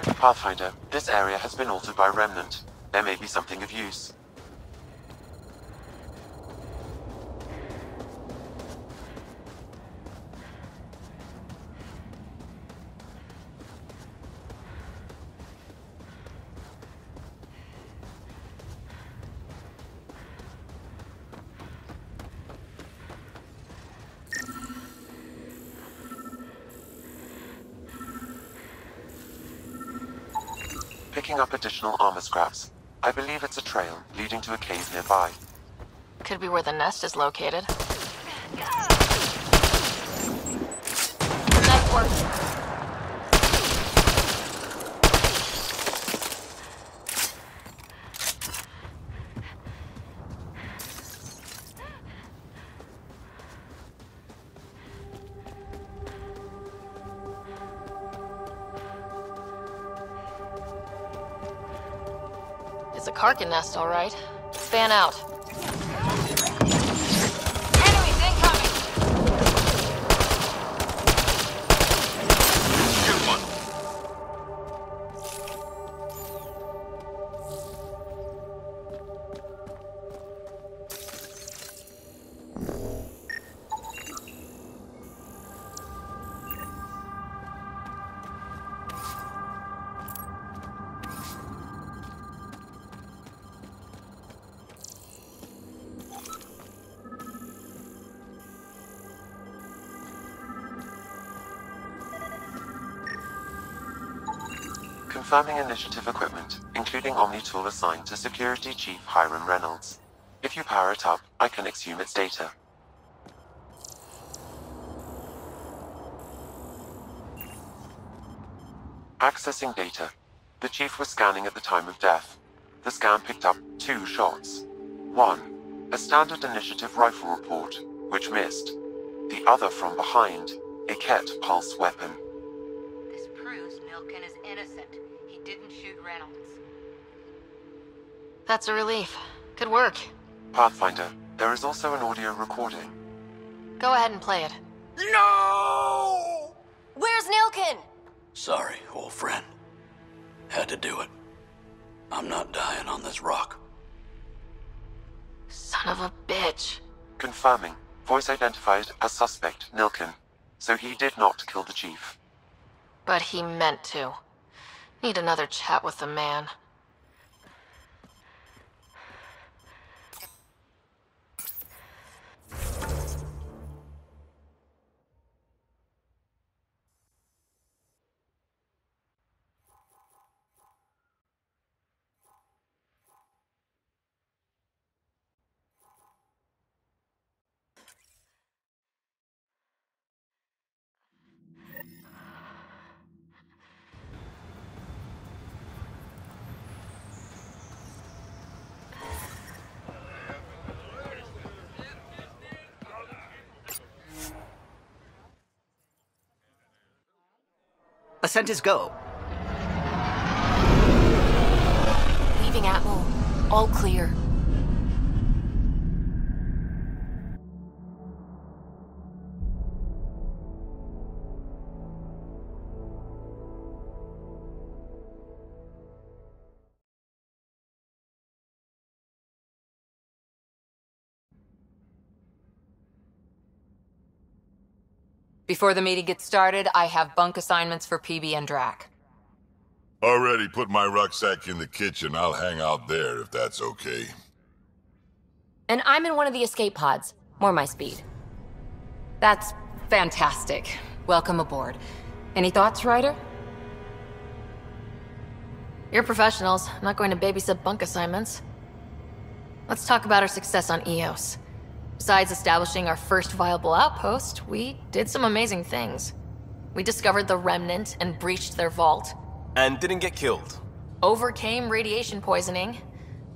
Pathfinder, this area has been altered by Remnant. There may be something of use. Picking up additional armor scraps. I believe it's a trail leading to a cave nearby. Could be where the nest is located. Nice work. It's a Karkin nest, all right. Fan out. Enemies incoming! Confirming initiative equipment, including Omni-tool assigned to Security Chief Hiram Reynolds. If you power it up, I can exhume its data. Accessing data. The Chief was scanning at the time of death. The scan picked up 2 shots. One, a standard initiative rifle report, which missed. The other from behind, a Ket pulse weapon. This proves Nilken is innocent. He didn't shoot Reynolds. That's a relief. Good work. Pathfinder, there is also an audio recording. Go ahead and play it. No! Where's Nilken? Sorry, old friend. Had to do it. I'm not dying on this rock. Son of a bitch. Confirming. Voice identified as suspect, Nilken. So he did not kill the Chief. But he meant to. Need another chat with the man. Ascent is go. Leaving Atmo. All clear. Before the meeting gets started, I have bunk assignments for PB and Drac. Already put my rucksack in the kitchen. I'll hang out there if that's okay. And I'm in one of the escape pods. More my speed. That's fantastic. Welcome aboard. Any thoughts, Ryder? You're professionals. I'm not going to babysit bunk assignments. Let's talk about our success on EOS. Besides establishing our first viable outpost, we did some amazing things. We discovered the Remnant and breached their vault. And didn't get killed. Overcame radiation poisoning.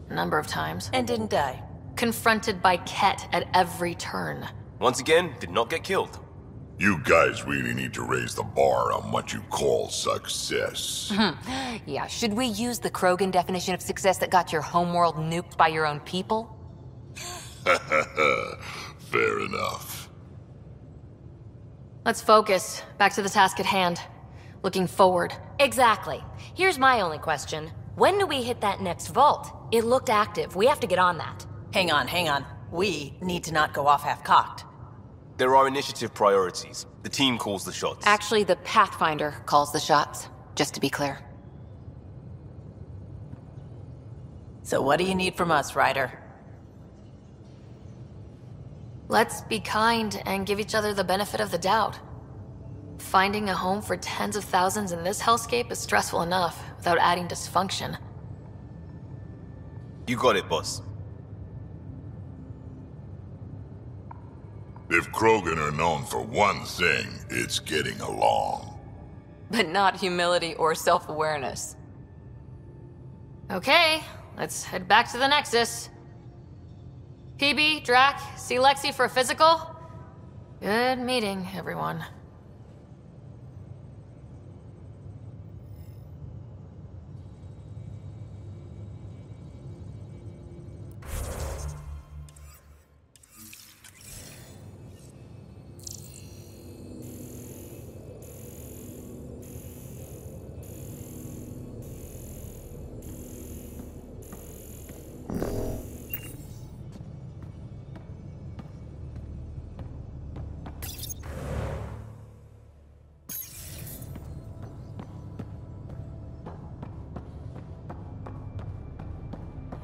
A number of times. And didn't die. Confronted by Ket at every turn. Once again, did not get killed. You guys really need to raise the bar on what you call success. Yeah, should we use the Krogan definition of success that got your homeworld nuked by your own people? Fair enough. Let's focus. Back to the task at hand. Looking forward. Exactly. Here's my only question. When do we hit that next vault? It looked active. We have to get on that. Hang on. We need to not go off half-cocked. There are initiative priorities. The team calls the shots. Actually, the Pathfinder calls the shots, just to be clear. So what do you need from us, Ryder? Let's be kind and give each other the benefit of the doubt. Finding a home for tens of thousands in this hellscape is stressful enough, without adding dysfunction. You got it, boss. If Krogan are known for one thing, it's getting along. But not humility or self-awareness. Okay, let's head back to the Nexus. PB, Drac, see Lexi for a physical? Good meeting, everyone.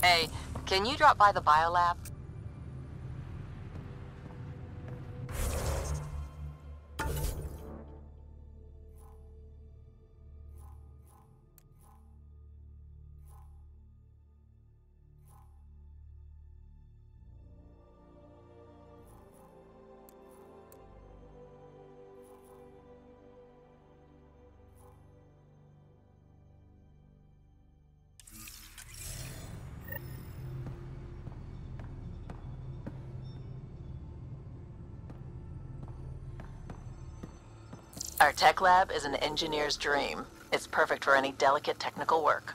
Hey, can you drop by the biolab? Our tech lab is an engineer's dream. It's perfect for any delicate technical work.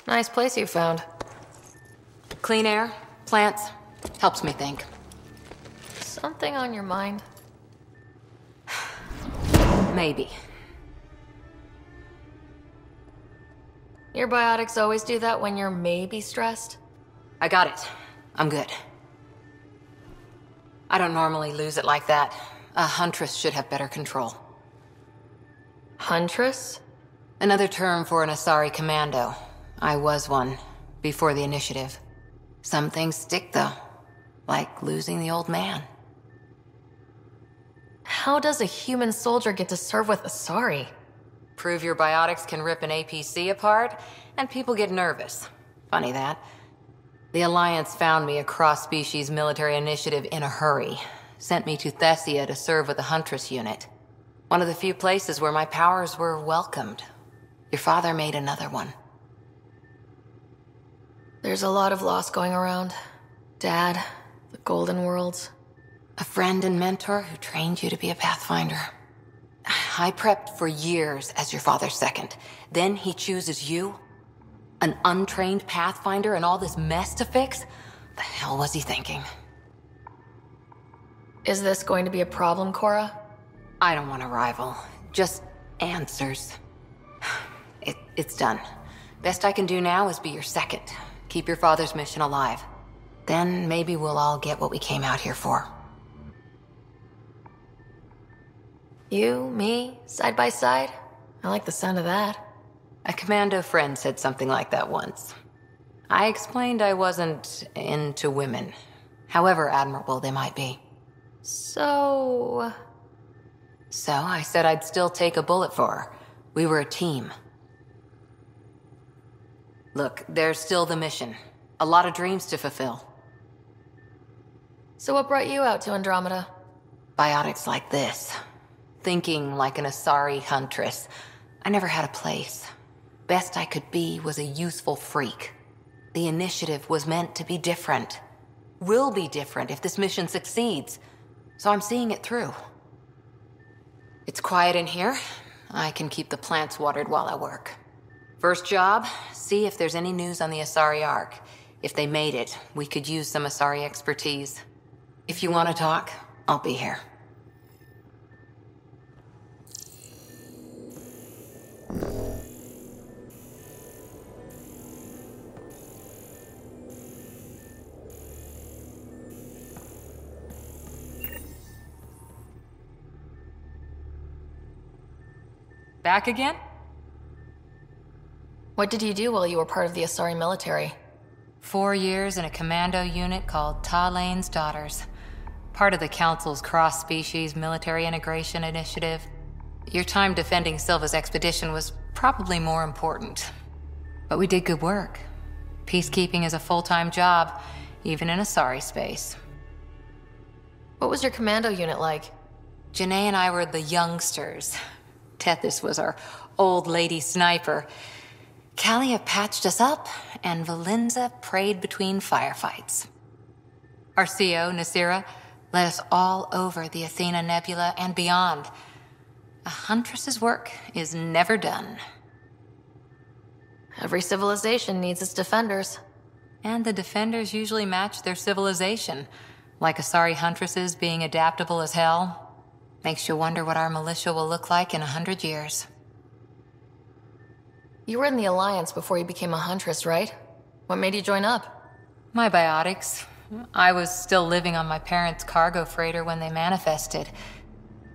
Nice place you found. Clean air, plants, helps me think. Something on your mind? Maybe. Your biotics always do that when you're maybe stressed? I got it. I'm good. I don't normally lose it like that. A huntress should have better control. Huntress? Another term for an Asari commando. I was one, before the initiative. Some things stick, though. Like losing the old man. How does a human soldier get to serve with Asari? Prove your biotics can rip an APC apart, and people get nervous. Funny that. The Alliance found me a cross-species military initiative in a hurry. Sent me to Thessia to serve with the Huntress unit. One of the few places where my powers were welcomed. Your father made another one. There's a lot of loss going around. Dad, the Golden Worlds. A friend and mentor who trained you to be a Pathfinder. I prepped for years as your father's second. Then he chooses you? An untrained Pathfinder and all this mess to fix? The hell was he thinking? Is this going to be a problem, Cora? I don't want a rival. Just answers. It's done. Best I can do now is be your second. Keep your father's mission alive. Then maybe we'll all get what we came out here for. You, me, side by side? I like the sound of that. A commando friend said something like that once. I explained I wasn't into women, however admirable they might be. So I said I'd still take a bullet for her. We were a team. Look, there's still the mission. A lot of dreams to fulfill. So what brought you out to Andromeda? Biotics like this. Thinking like an Asari huntress. I never had a place. Best I could be was a useful freak. The initiative was meant to be different. Will be different if this mission succeeds. So I'm seeing it through. It's quiet in here. I can keep the plants watered while I work. First job, see if there's any news on the Asari Ark. If they made it, we could use some Asari expertise. If you want to talk, I'll be here. Back again? What did you do while you were part of the Asari military? 4 years in a commando unit called Talane's Daughters. Part of the Council's cross-species military integration initiative. Your time defending Silva's expedition was probably more important. But we did good work. Peacekeeping is a full-time job, even in Asari space. What was your commando unit like? Janae and I were the youngsters. Tethys was our old lady sniper. Kalia patched us up, and Valenza prayed between firefights. Our CO, Nasira, led us all over the Athena Nebula and beyond. A huntress's work is never done. Every civilization needs its defenders. And the defenders usually match their civilization, like Asari huntresses being adaptable as hell. Makes you wonder what our militia will look like in 100 years. You were in the Alliance before you became a huntress, right? What made you join up? My biotics. I was still living on my parents' cargo freighter when they manifested.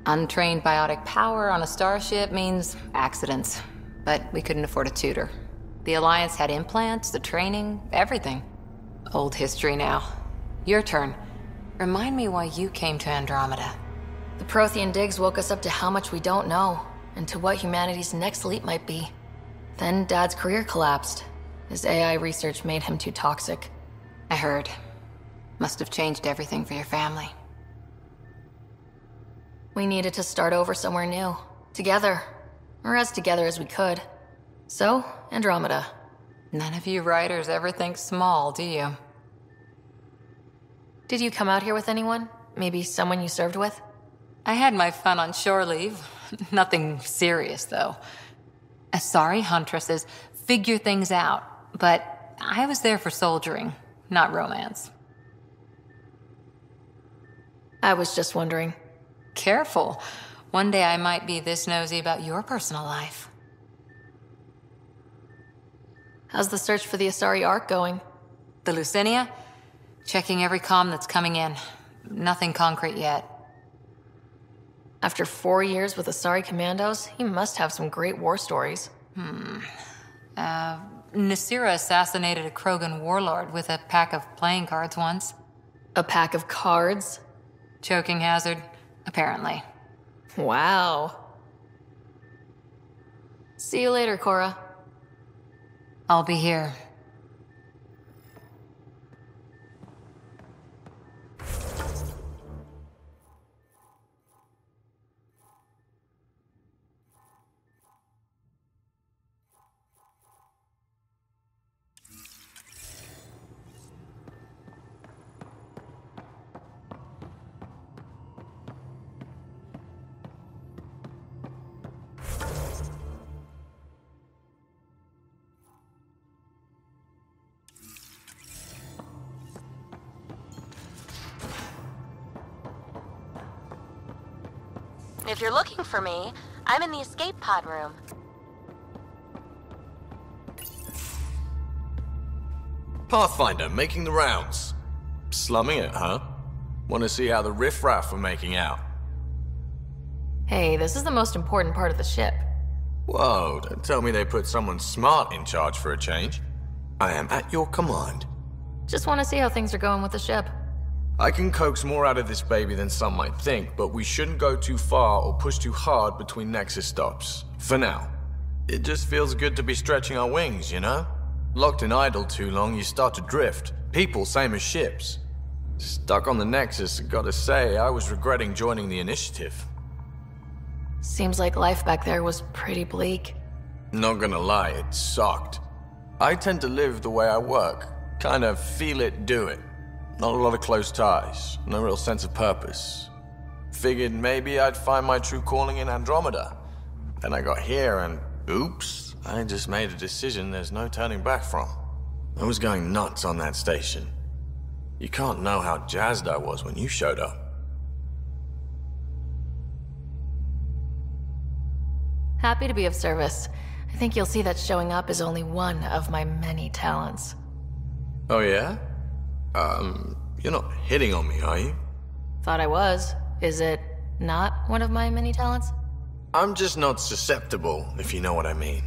Untrained biotic power on a starship means accidents, but we couldn't afford a tutor. The Alliance had implants, the training, everything. Old history now. Your turn. Remind me why you came to Andromeda. The Prothean digs woke us up to how much we don't know, and to what humanity's next leap might be. Then Dad's career collapsed. His AI research made him too toxic. I heard. Must have changed everything for your family. We needed to start over somewhere new. Together. Or as together as we could. So, Andromeda. None of you Ryders ever think small, do you? Did you come out here with anyone? Maybe someone you served with? I had my fun on shore leave. Nothing serious, though. Asari huntresses figure things out, but I was there for soldiering, not romance. I was just wondering. Careful. One day I might be this nosy about your personal life. How's the search for the Asari Ark going? The Lucinia? Checking every comm that's coming in. Nothing concrete yet. After 4 years with Asari commandos, he must have some great war stories. Nasira assassinated a Krogan warlord with a pack of playing cards once. A pack of cards? Choking hazard, apparently. Wow. See you later, Cora. I'll be here. If you're looking for me, I'm in the escape pod room. Pathfinder, making the rounds. Slumming it, huh? Want to see how the riffraff are making out? Hey, this is the most important part of the ship. Whoa, don't tell me they put someone smart in charge for a change. I am at your command. Just want to see how things are going with the ship. I can coax more out of this baby than some might think, but we shouldn't go too far or push too hard between Nexus stops. For now. It just feels good to be stretching our wings, you know? Locked and idle too long, you start to drift. People, same as ships. Stuck on the Nexus, gotta say, I was regretting joining the initiative. Seems like life back there was pretty bleak. Not gonna lie, it sucked. I tend to live the way I work. Kind of feel it, do it. Not a lot of close ties, no real sense of purpose. Figured maybe I'd find my true calling in Andromeda. Then I got here and, oops, I just made a decision there's no turning back from. I was going nuts on that station. You can't know how jazzed I was when you showed up. Happy to be of service. I think you'll see that showing up is only one of my many talents. Oh yeah? You're not hitting on me, are you? Thought I was. Is it not one of my many talents? I'm just not susceptible, if you know what I mean.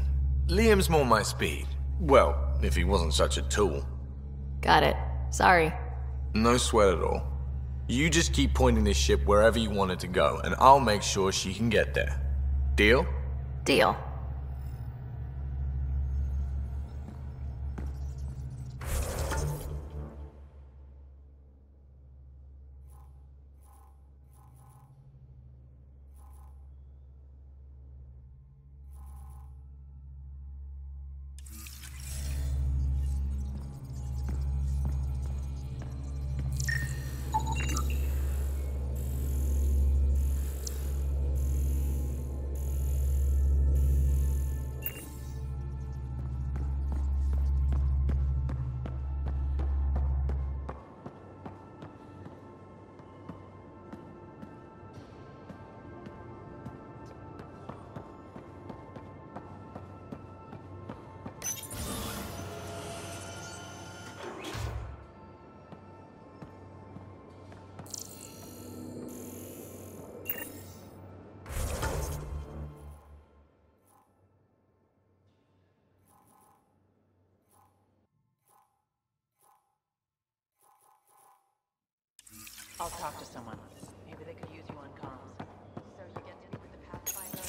Liam's more my speed. Well, if he wasn't such a tool. Got it. Sorry. No sweat at all. You just keep pointing this ship wherever you want it to go, and I'll make sure she can get there. Deal? Deal. I'll talk to someone. Maybe they could use you on comms. So you get to meet with the Pathfinder?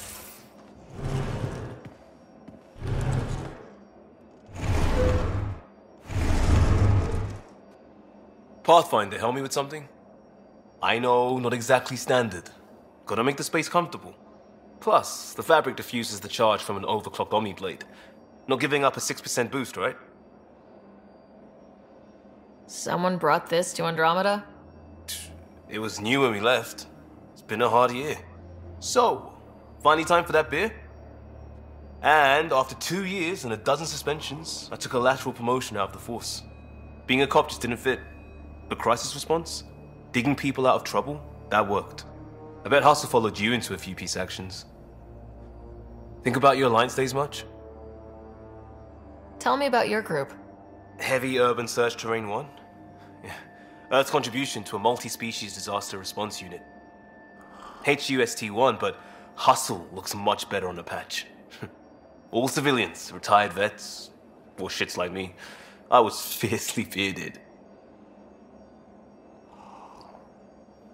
Pathfinder, help me with something? I know, not exactly standard. Gotta make the space comfortable. Plus, the fabric diffuses the charge from an overclocked Omniblade. Not giving up a 6% boost, right? Someone brought this to Andromeda? It was new when we left. It's been a hard year. So, finally time for that beer? And after 2 years and a dozen suspensions, I took a lateral promotion out of the force. Being a cop just didn't fit. But crisis response? Digging people out of trouble? That worked. I bet Hustle followed you into a few peace actions. Think about your Alliance days much? Tell me about your group. Heavy Urban Search Terrain 1? Yeah. Earth's contribution to a multi-species disaster response unit. HUST-1, but Hustle looks much better on the patch. All civilians, retired vets, or shits like me. I was fiercely bearded.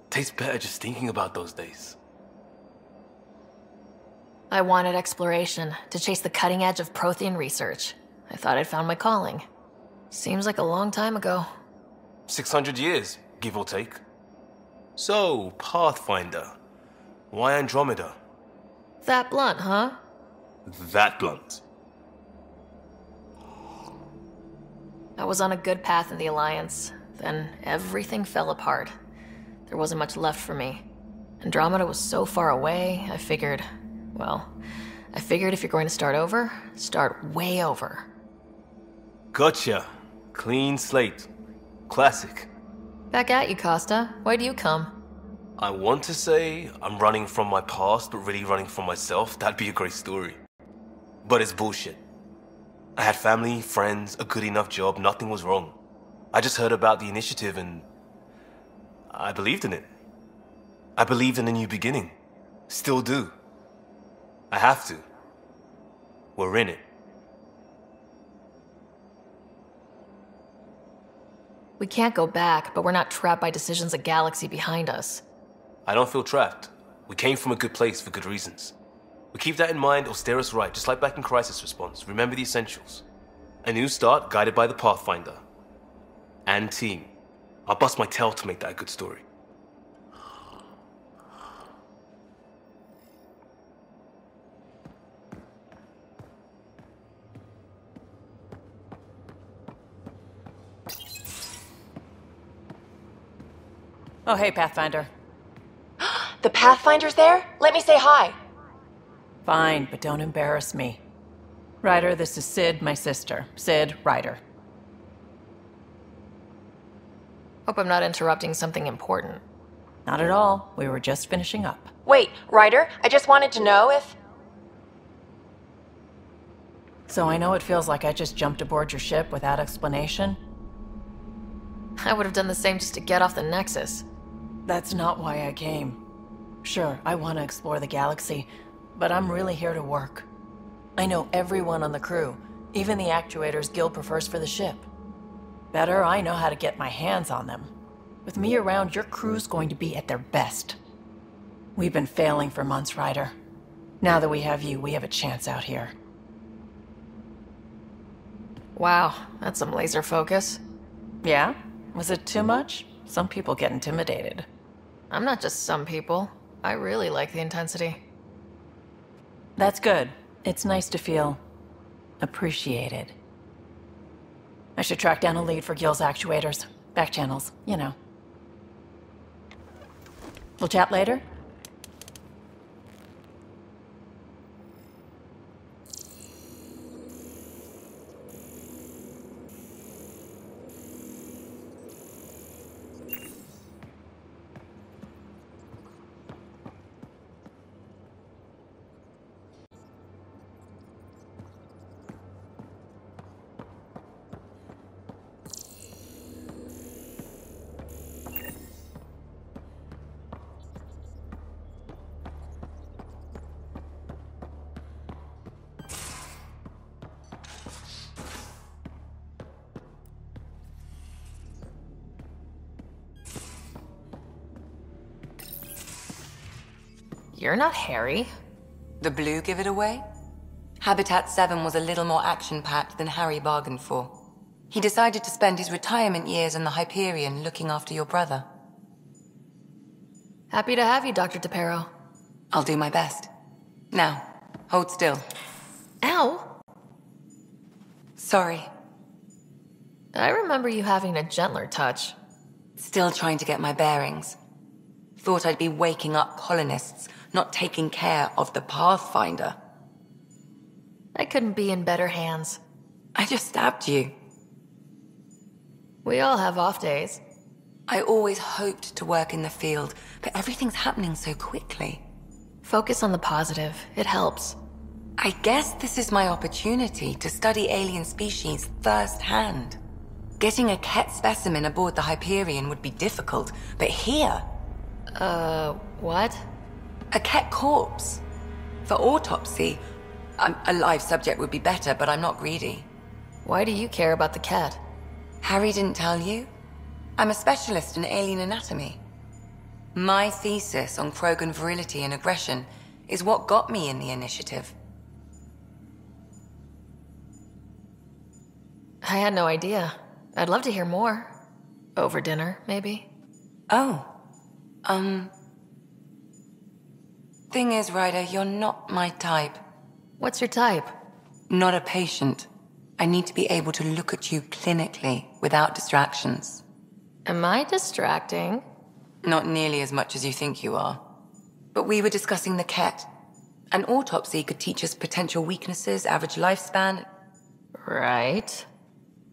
Tastes better just thinking about those days. I wanted exploration, to chase the cutting edge of Prothean research. I thought I'd found my calling. Seems like a long time ago. 600 years, give or take. So, Pathfinder. Why Andromeda? That blunt, huh? That blunt. I was on a good path in the Alliance. Then everything fell apart. There wasn't much left for me. Andromeda was so far away, I figured if you're going to start over, start way over. Gotcha. Clean slate. Classic. Back at you, Costa. Why do you come? I want to say I'm running from my past, but really running from myself. That'd be a great story. But it's bullshit. I had family, friends, a good enough job, nothing was wrong. I just heard about the initiative and I believed in it. I believed in a new beginning. Still do. I have to. We're in it. We can't go back, but we're not trapped by decisions a galaxy behind us. I don't feel trapped. We came from a good place for good reasons. We keep that in mind, it'll steer us right, just like back in Crisis Response. Remember the essentials. A new start guided by the Pathfinder. And team. I'll bust my tail to make that a good story. Oh, hey, Pathfinder. The Pathfinder's there? Let me say hi. Fine, but don't embarrass me. Ryder, this is Sid, my sister. Sid, Ryder. Hope I'm not interrupting something important. Not at all. We were just finishing up. Wait, Ryder, I just wanted to know if... So I know it feels like I just jumped aboard your ship without explanation. I would have done the same just to get off the Nexus. That's not why I came. Sure, I want to explore the galaxy, but I'm really here to work. I know everyone on the crew, even the actuators Gil prefers for the ship. Better, I know how to get my hands on them. With me around, your crew's going to be at their best. We've been failing for months, Ryder. Now that we have you, we have a chance out here. Wow, that's some laser focus. Yeah? Was it too much? Some people get intimidated. I'm not just some people. I really like the intensity. That's good. It's nice to feel appreciated. I should track down a lead for Gil's actuators. Back channels, you know. We'll chat later? You're not Harry. The blue give it away? Habitat 7 was a little more action-packed than Harry bargained for. He decided to spend his retirement years in the Hyperion looking after your brother. Happy to have you, Dr. DePero. I'll do my best. Now, hold still. Ow! Sorry. I remember you having a gentler touch. Still trying to get my bearings. Thought I'd be waking up colonists, not taking care of the Pathfinder. I couldn't be in better hands. I just stabbed you. We all have off days. I always hoped to work in the field, but everything's happening so quickly. Focus on the positive. It helps. I guess this is my opportunity to study alien species firsthand. Getting a Ket specimen aboard the Hyperion would be difficult, but here... what? A Ket corpse. For autopsy, a live subject would be better, but I'm not greedy. Why do you care about the Ket? Harry didn't tell you? I'm a specialist in alien anatomy. My thesis on Krogan virility and aggression is what got me in the initiative. I had no idea. I'd love to hear more. Over dinner, maybe? Oh. Thing is, Ryder, you're not my type. What's your type? Not a patient. I need to be able to look at you clinically without distractions. Am I distracting? Not nearly as much as you think you are. But we were discussing the Ket. An autopsy could teach us potential weaknesses, average lifespan. Right.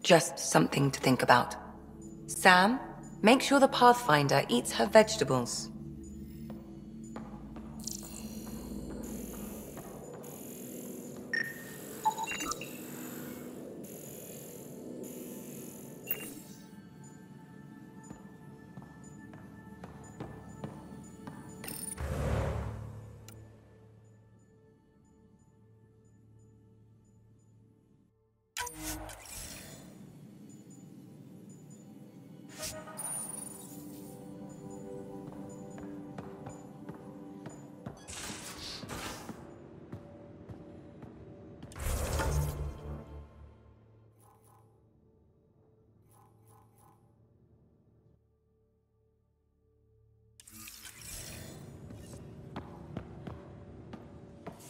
Just something to think about. Sam, make sure the Pathfinder eats her vegetables.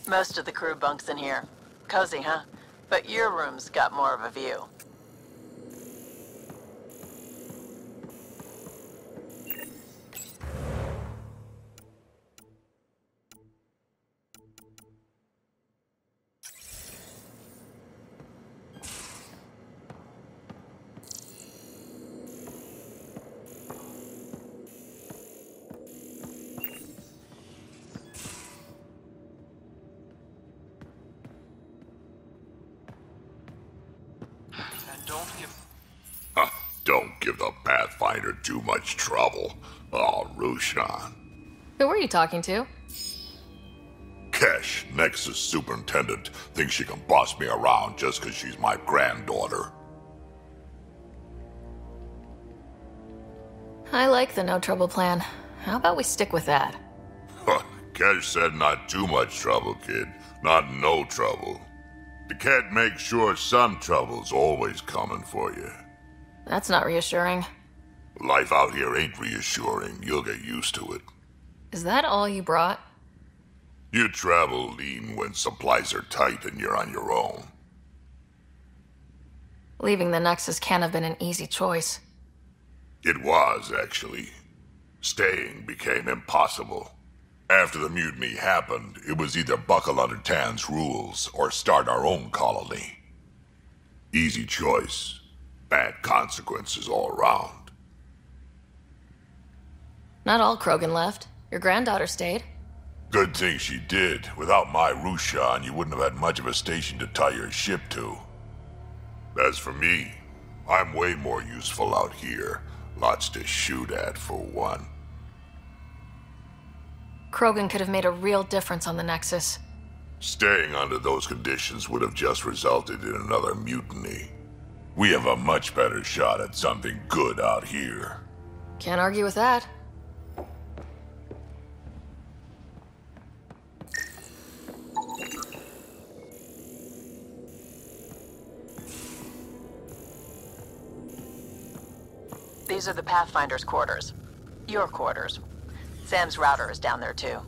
Most of the crew bunks in here. Cozy, huh? But your room's got more of a view. Don't give the Pathfinder too much trouble. Oh, Rushan. Who were you talking to? Kesh, Nexus superintendent, thinks she can boss me around just because she's my granddaughter. I like the no trouble plan. How about we stick with that? Kesh said not too much trouble, kid. Not no trouble. The cat makes sure some trouble's always coming for you. That's not reassuring. Life out here ain't reassuring. You'll get used to it. Is that all you brought? You travel lean when supplies are tight and you're on your own. Leaving the Nexus can't have been an easy choice. It was, actually. Staying became impossible. After the mutiny happened, it was either buckle under Tann's rules or start our own colony. Easy choice. Bad consequences all around. Not all Krogan left. Your granddaughter stayed. Good thing she did. Without my Rushan, you wouldn't have had much of a station to tie your ship to. As for me, I'm way more useful out here. Lots to shoot at, for one. Krogan could have made a real difference on the Nexus. Staying under those conditions would have just resulted in another mutiny. We have a much better shot at something good out here. Can't argue with that. These are the Pathfinder's quarters. Your quarters. Sam's router is down there too.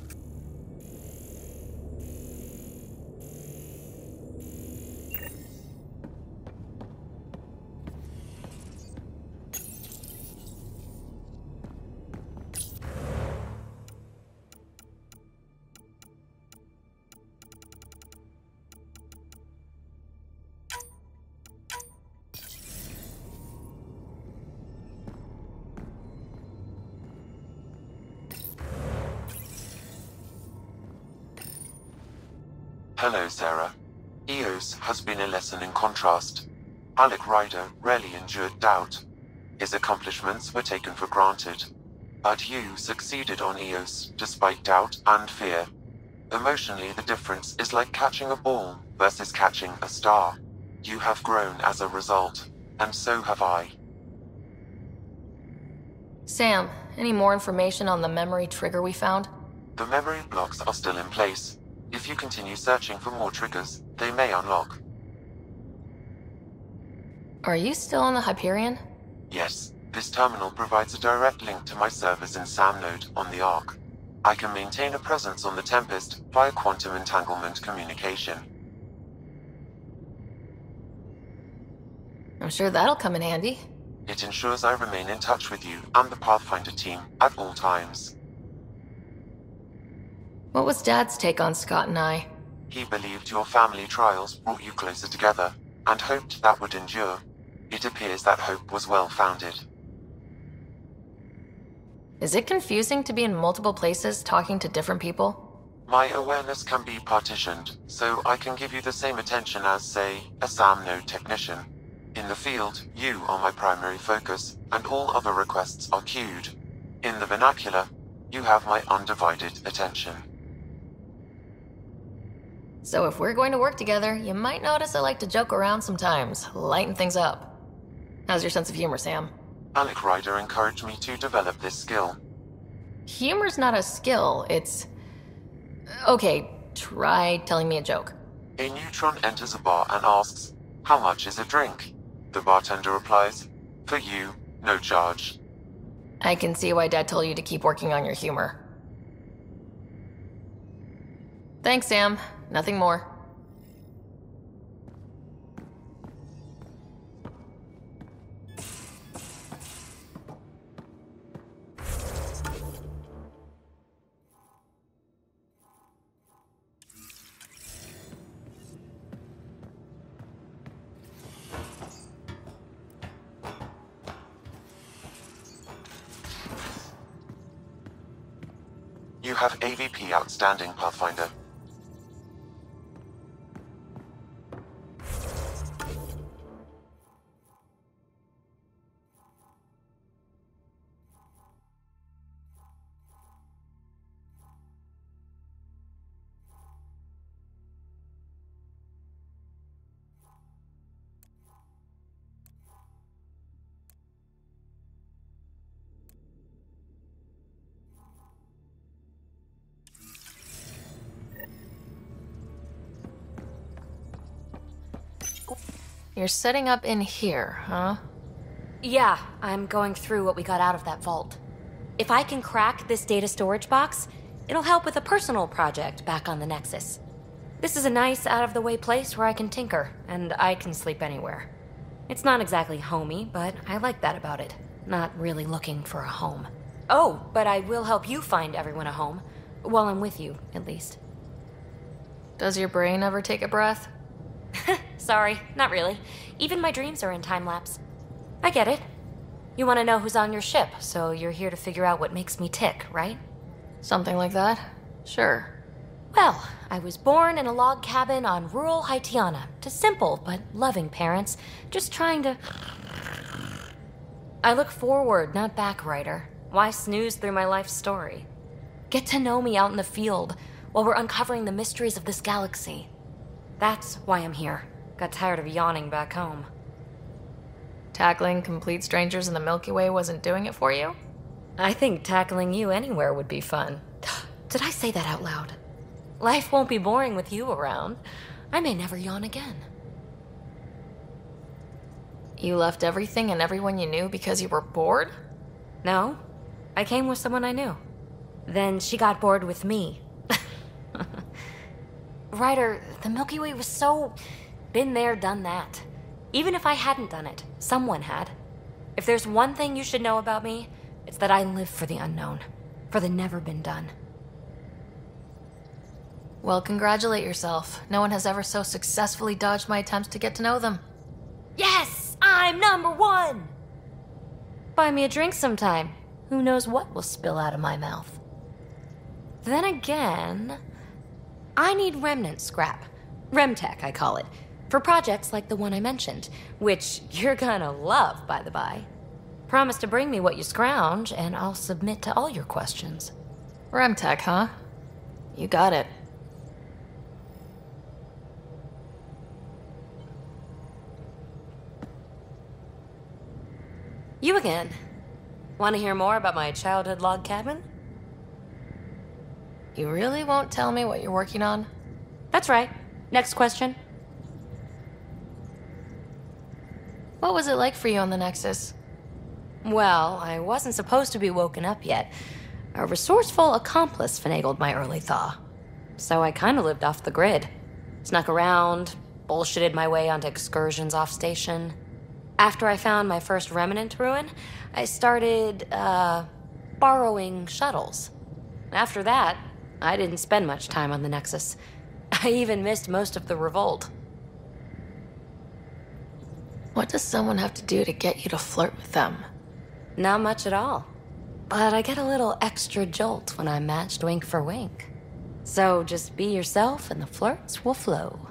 Hello, Sara. EOS has been a lesson in contrast. Ryder rarely endured doubt. His accomplishments were taken for granted. But you succeeded on EOS, despite doubt and fear. Emotionally, the difference is like catching a ball versus catching a star. You have grown as a result, and so have I. Sam, any more information on the memory trigger we found? The memory blocks are still in place. If you continue searching for more triggers, they may unlock. Are you still on the Hyperion? Yes, this terminal provides a direct link to my servers in Sam Node on the Ark. I can maintain a presence on the Tempest via quantum entanglement communication. I'm sure that'll come in handy. It ensures I remain in touch with you and the Pathfinder team at all times. What was Dad's take on Scott and I? He believed your family trials brought you closer together, and hoped that would endure. It appears that hope was well-founded. Is it confusing to be in multiple places talking to different people? My awareness can be partitioned, so I can give you the same attention as, say, a SAM node technician. In the field, you are my primary focus, and all other requests are queued. In the vernacular, you have my undivided attention. So if we're going to work together, you might notice I like to joke around sometimes, lighten things up. How's your sense of humor, Sam? Ryder encouraged me to develop this skill. Humor's not a skill, it's... Okay, try telling me a joke. A neutron enters a bar and asks, "How much is a drink?" The bartender replies, "For you, no charge." I can see why Dad told you to keep working on your humor. Thanks, Sam. nothing more. You have AVP outstanding, Pathfinder. You're setting up in here, huh? Yeah, I'm going through what we got out of that vault. If I can crack this data storage box, it'll help with a personal project back on the Nexus. This is a nice, out-of-the-way place where I can tinker, and I can sleep anywhere. It's not exactly homey, but I like that about it. Not really looking for a home. Oh, but I will help you find everyone a home. While I'm with you, at least. Does your brain ever take a breath? Sorry, not really. Even my dreams are in time-lapse. I get it. You want to know who's on your ship, so you're here to figure out what makes me tick, right? Something like that? Sure. Well, I was born in a log cabin on rural Haitiana to simple but loving parents, just trying to... I look forward, not back, Ryder. Why snooze through my life story? Get to know me out in the field while we're uncovering the mysteries of this galaxy. That's why I'm here. Got tired of yawning back home. Tackling complete strangers in the Milky Way wasn't doing it for you? I think tackling you anywhere would be fun. Did I say that out loud? Life won't be boring with you around. I may never yawn again. You left everything and everyone you knew because you were bored? No. I came with someone I knew. Then she got bored with me. Ryder, the Milky Way was so... been there, done that. Even if I hadn't done it, someone had. If there's one thing you should know about me, it's that I live for the unknown. For the never been done. Well, congratulate yourself. No one has ever so successfully dodged my attempts to get to know them. Yes! I'm #1! Buy me a drink sometime. Who knows what will spill out of my mouth. Then again... I need remnant scrap. Remtech, I call it. For projects like the one I mentioned. Which you're gonna love, by the by. Promise to bring me what you scrounge, and I'll submit to all your questions. Remtech, huh? You got it. You again. Want to hear more about my childhood log cabin? You really won't tell me what you're working on? That's right. Next question. What was it like for you on the Nexus? Well, I wasn't supposed to be woken up yet. A resourceful accomplice finagled my early thaw. So I kind of lived off the grid. Snuck around, bullshitted my way onto excursions off station. After I found my first remnant ruin, I started, borrowing shuttles. After that, I didn't spend much time on the Nexus. I even missed most of the revolt. What does someone have to do to get you to flirt with them? Not much at all. But I get a little extra jolt when I'm matched wink for wink. So just be yourself and the flirts will flow.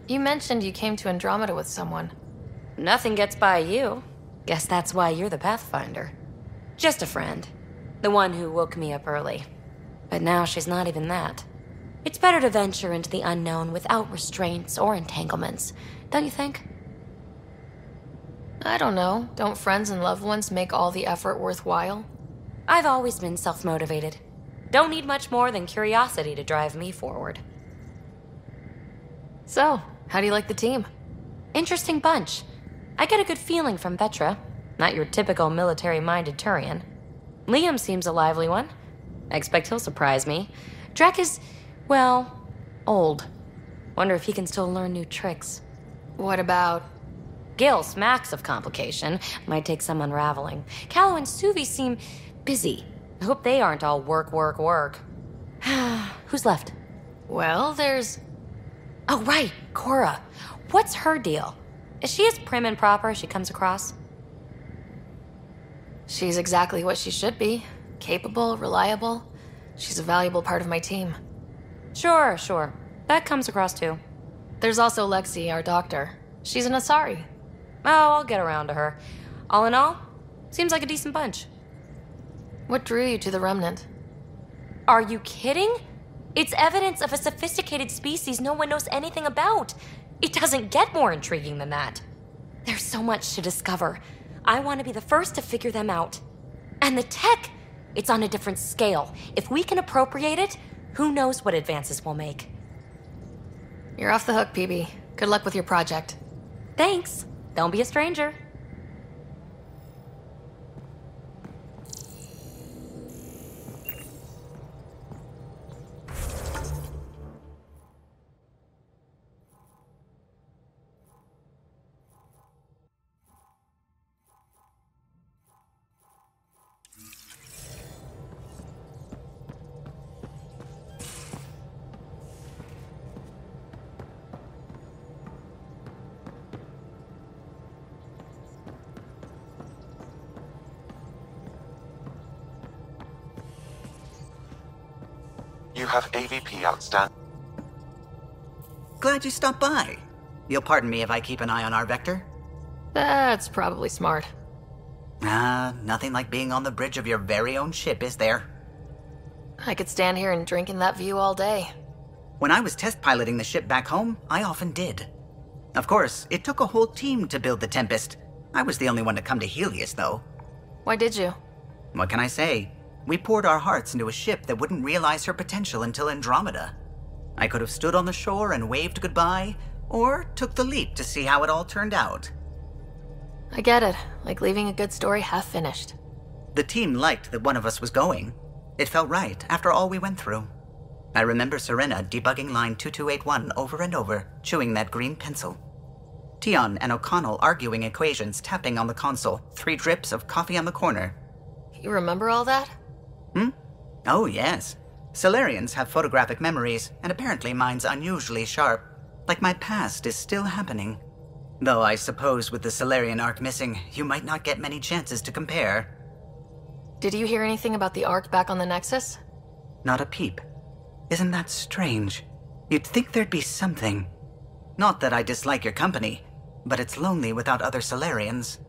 You mentioned you came to Andromeda with someone. Nothing gets by you. Guess that's why you're the Pathfinder. Just a friend. The one who woke me up early. But now she's not even that. It's better to venture into the unknown without restraints or entanglements, don't you think? I don't know. Don't friends and loved ones make all the effort worthwhile? I've always been self-motivated. Don't need much more than curiosity to drive me forward. So, how do you like the team? Interesting bunch. I get a good feeling from Vetra. Not your typical military-minded Turian. Liam seems a lively one. I expect he'll surprise me. Drek is... Well, old. Wonder if he can still learn new tricks. What about? Gil smacks of complication. Might take some unraveling. Callow and Suvi seem busy. I hope they aren't all work, work, work. Who's left? Well, there's... Oh, right, Cora. What's her deal? Is she as prim and proper as she comes across? She's exactly what she should be. Capable, reliable. She's a valuable part of my team. Sure. That comes across too. There's also Lexi, our doctor. She's an Asari. Oh, I'll get around to her. All in all, seems like a decent bunch. What drew you to the Remnant? Are you kidding? It's evidence of a sophisticated species no one knows anything about. It doesn't get more intriguing than that. There's so much to discover. I want to be the first to figure them out. And the tech, it's on a different scale. If we can appropriate it, who knows what advances we'll make. You're off the hook, PB. Good luck with your project. Thanks. Don't be a stranger. You have AVP outstanding. Glad you stopped by. You'll pardon me if I keep an eye on our vector? That's probably smart. Nothing like being on the bridge of your very own ship, is there? I could stand here and drink in that view all day. When I was test piloting the ship back home, I often did. Of course, it took a whole team to build the Tempest. I was the only one to come to Helios, though. Why did you? What can I say? We poured our hearts into a ship that wouldn't realize her potential until Andromeda. I could have stood on the shore and waved goodbye, or took the leap to see how it all turned out. I get it. Like leaving a good story half finished. The team liked that one of us was going. It felt right after all we went through. I remember Serena debugging line 2281 over and over, chewing that green pencil. Tion and O'Connell arguing equations, tapping on the console, 3 drips of coffee on the corner. You remember all that? Oh, yes. Solarians have photographic memories, and apparently mine's unusually sharp. Like my past is still happening. Though I suppose with the Solarian arc missing, you might not get many chances to compare. Did you hear anything about the arc back on the Nexus? Not a peep. Isn't that strange? You'd think there'd be something. Not that I dislike your company, but it's lonely without other Solarians.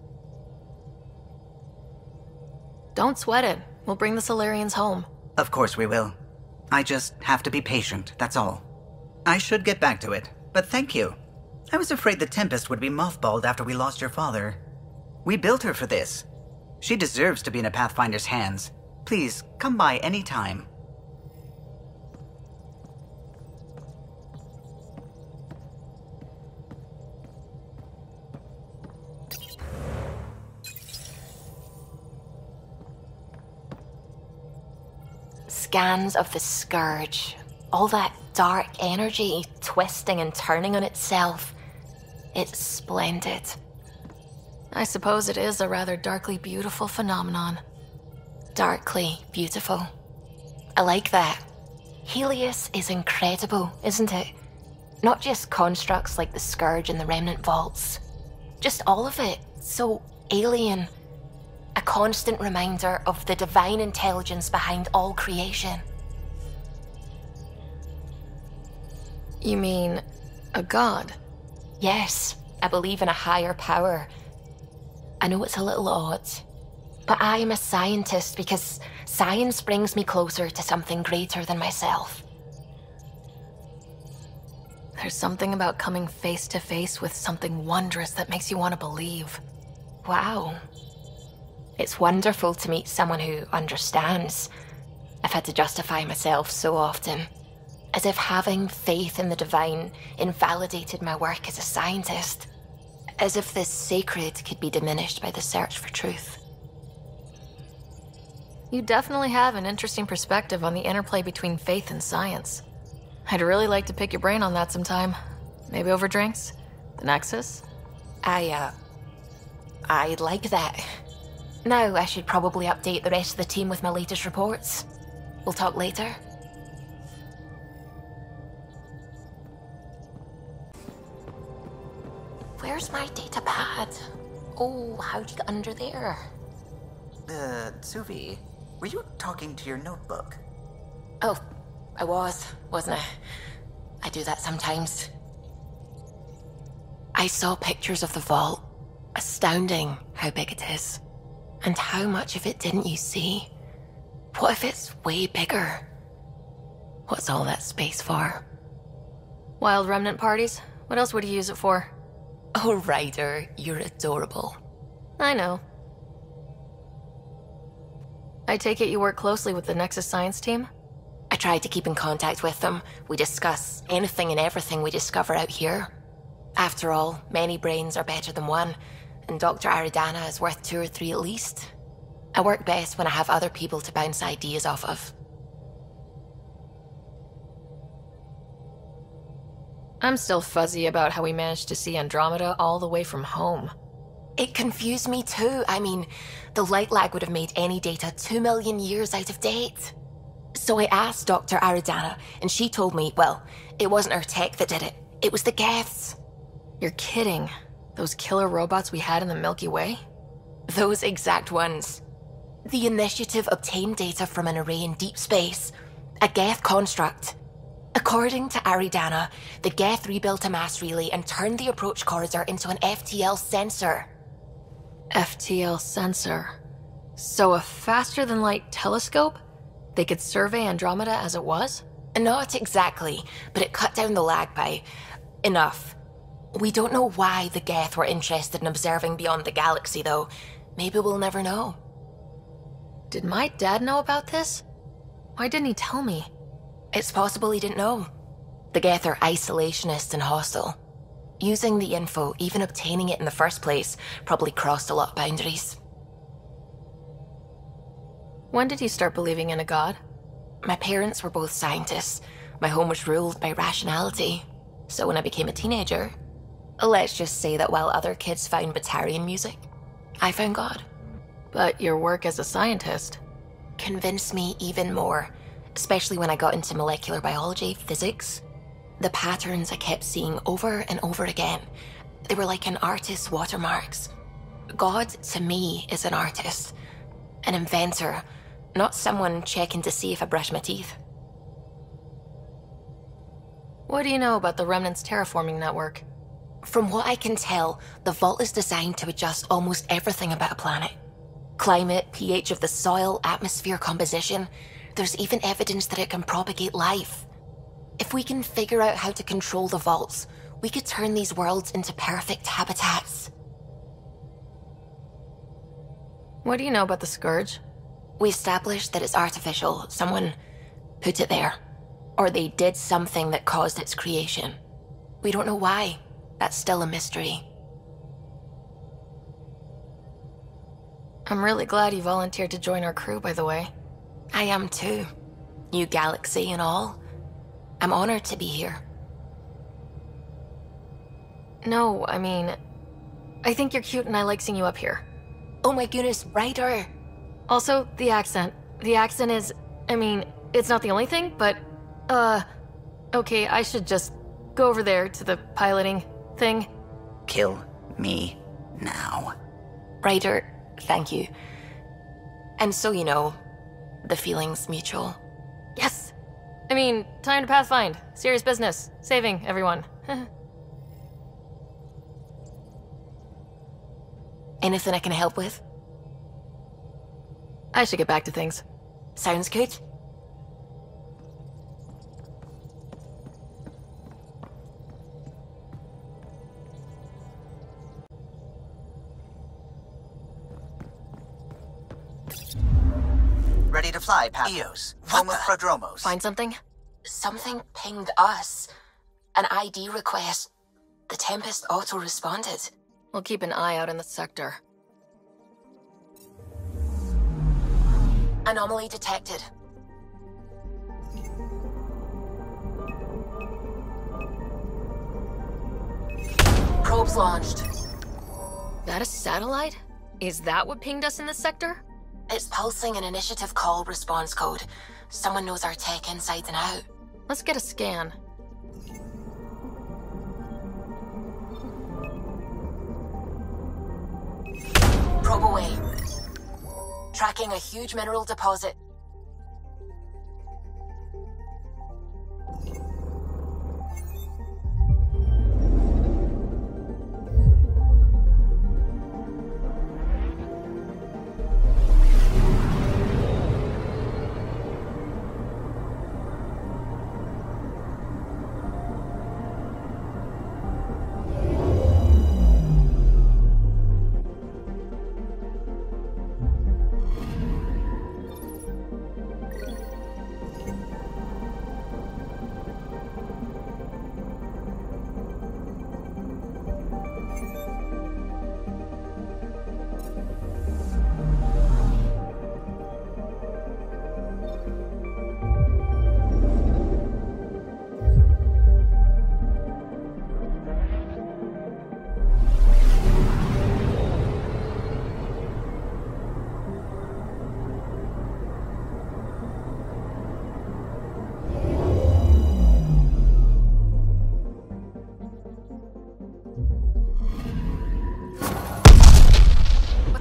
Don't sweat it. We'll bring the Solarians home. Of course we will. I just have to be patient, that's all. I should get back to it, but thank you. I was afraid the Tempest would be mothballed after we lost your father. We built her for this. She deserves to be in a Pathfinder's hands. Please, come by any time. Scans of the Scourge. All that dark energy twisting and turning on itself. It's splendid. I suppose it is a rather darkly beautiful phenomenon. Darkly beautiful. I like that. Helios is incredible, isn't it? Not just constructs like the Scourge and the Remnant Vaults. Just all of it. So alien. A constant reminder of the divine intelligence behind all creation. You mean a god? Yes, I believe in a higher power. I know it's a little odd, but I am a scientist because science brings me closer to something greater than myself. There's something about coming face to face with something wondrous that makes you want to believe. Wow. It's wonderful to meet someone who understands. I've had to justify myself so often, as if having faith in the divine invalidated my work as a scientist. As if this sacred could be diminished by the search for truth. You definitely have an interesting perspective on the interplay between faith and science. I'd really like to pick your brain on that sometime. Maybe over drinks? The Nexus? I'd like that. Now I should probably update the rest of the team with my latest reports. We'll talk later. Where's my data pad? Oh, how'd you get under there? Suvi, were you talking to your notebook? Oh, I wasn't I? I do that sometimes. I saw pictures of the vault. Astounding how big it is. And how much of it didn't you see? What if it's way bigger? What's all that space for? Wild remnant parties? What else would you use it for? Oh, Ryder, you're adorable. I know. I take it you work closely with the Nexus science team? I try to keep in contact with them. We discuss anything and everything we discover out here. After all, many brains are better than one, and Dr. Aridana is worth 2 or 3 at least. I work best when I have other people to bounce ideas off of. I'm still fuzzy about how we managed to see Andromeda all the way from home. It confused me too. I mean, the light lag would have made any data 2 million years out of date. So I asked Dr. Aridana, and she told me, well, it wasn't her tech that did it. It was the Geths. You're kidding. Those killer robots we had in the Milky Way? Those exact ones. The Initiative obtained data from an array in deep space, a Geth construct. According to Aridana, the Geth rebuilt a mass relay and turned the approach corridor into an FTL sensor. FTL sensor. So a faster-than-light telescope? They could survey Andromeda as it was? Not exactly, but it cut down the lag by enough. We don't know why the Geth were interested in observing beyond the galaxy, though. Maybe we'll never know. Did my dad know about this? Why didn't he tell me? It's possible he didn't know. The Geth are isolationist and hostile. Using the info, even obtaining it in the first place, probably crossed a lot of boundaries. When did you start believing in a god? My parents were both scientists. My home was ruled by rationality. So when I became a teenager, let's just say that while other kids found Batarian music, I found God. But your work as a scientist convinced me even more, especially when I got into molecular biology, physics. The patterns I kept seeing over and over again, they were like an artist's watermarks. God, to me, is an artist, an inventor, not someone checking to see if I brush my teeth. What do you know about the Remnant's terraforming network? From what I can tell, the vault is designed to adjust almost everything about a planet. Climate, pH of the soil, atmosphere composition. There's even evidence that it can propagate life. If we can figure out how to control the vaults, we could turn these worlds into perfect habitats. What do you know about the Scourge? We established that it's artificial. Someone put it there. Or they did something that caused its creation. We don't know why. That's still a mystery. I'm really glad you volunteered to join our crew, by the way. I am too. New galaxy and all. I'm honored to be here. No, I mean, I think you're cute and I like seeing you up here. Oh my goodness, Ryder. Also, the accent. The accent is, I mean, it's not the only thing, but, okay, I should just go over there to the piloting thing. Kill me now. Ryder, thank you. And so you know, the feeling's mutual. Yes! I mean, time to pathfind. Serious business. Saving everyone. Anything I can help with? I should get back to things. Sounds good. Ready to fly, EOS. Home of Prodromos. Find something? Something pinged us. An ID request. The Tempest auto-responded. We'll keep an eye out in the sector. Anomaly detected. Probes launched. That a satellite? Is that what pinged us in this sector? It's pulsing an initiative call response code. Someone knows our tech inside and out. Let's get a scan. Probe away. Tracking a huge mineral deposit.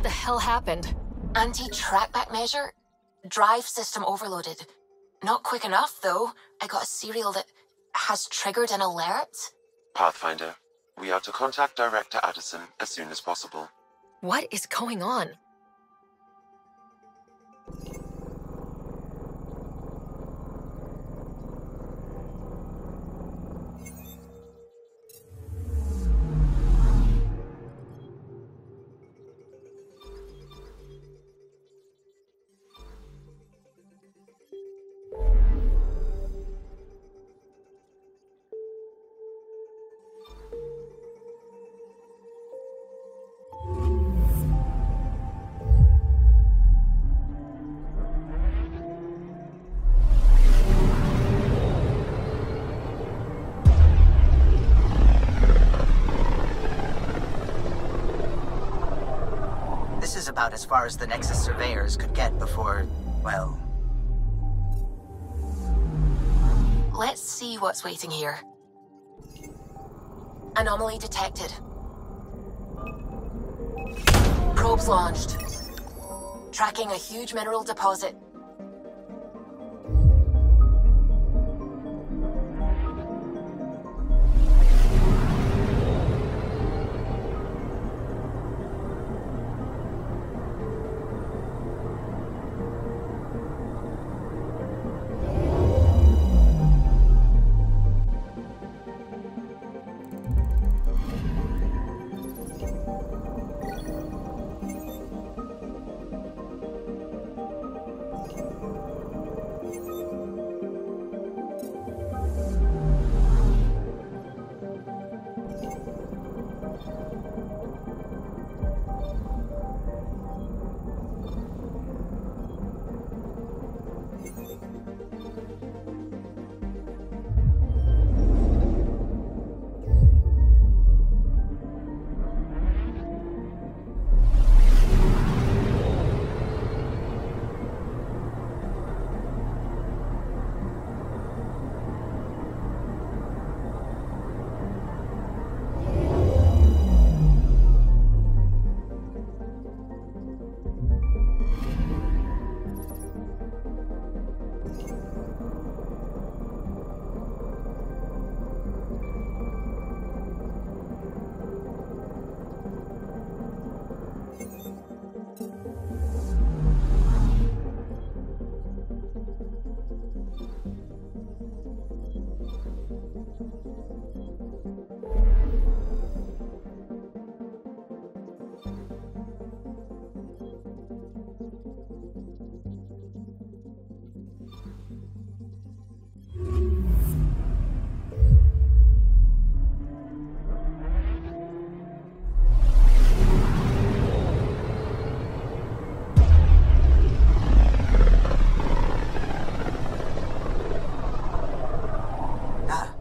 Hell happened? Anti-trackback measure? Drive system overloaded. Not quick enough, though. I got a serial that has triggered an alert. Pathfinder, we are to contact Director Addison as soon as possible. What is going on? About as far as the Nexus surveyors could get before, well... Let's see what's waiting here. Anomaly detected. Probes launched. Tracking a huge mineral deposit.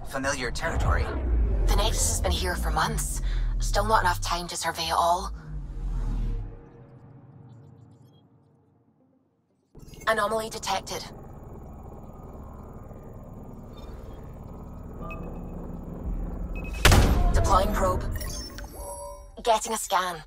Familiar territory. The Nexus has been here for months. Still not enough time to survey it all. Anomaly detected. Deploying probe. Getting a scan.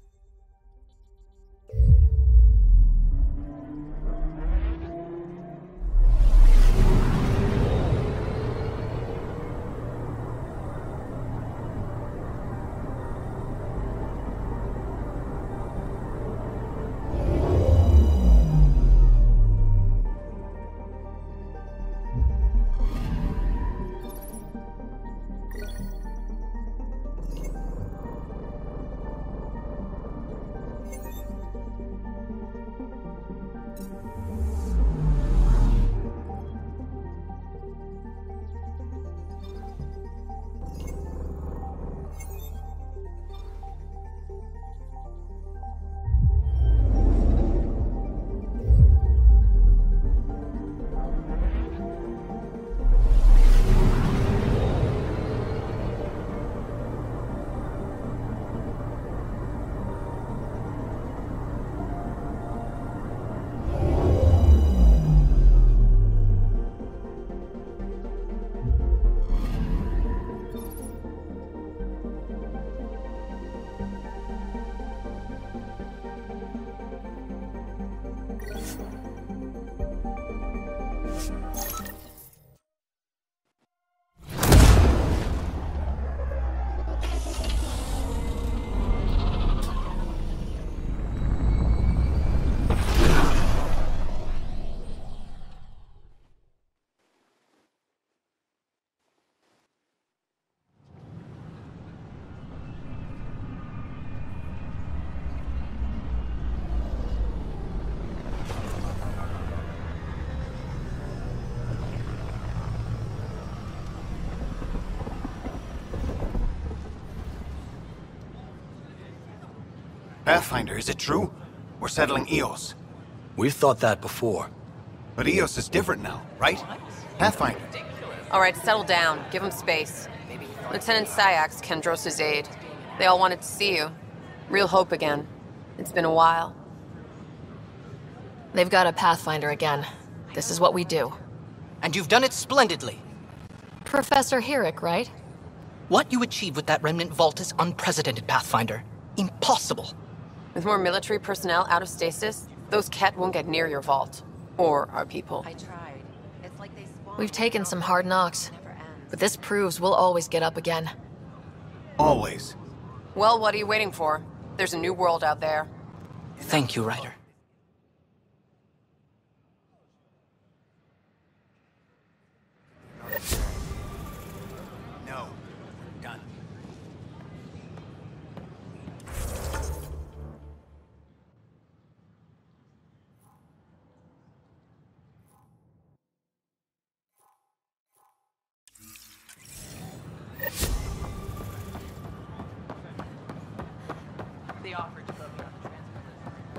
Pathfinder, is it true? We're settling EOS. We've thought that before. But EOS is different now, right? Pathfinder. All right, settle down. Give him space. Lieutenant Sayak's Kendros' aide. They all wanted to see you. Real hope again. It's been a while. They've got a Pathfinder again. This is what we do. And you've done it splendidly. Professor Herrick, right? What you achieved with that remnant vault is unprecedented, Pathfinder. Impossible. With more military personnel out of stasis, those Ket won't get near your vault. Or our people. I tried. It's like they spawned. We've taken some hard knocks. But this proves we'll always get up again. Always. Well, what are you waiting for? There's a new world out there. Thank you, Ryder. No. Done. They offered to load me on the transfer list.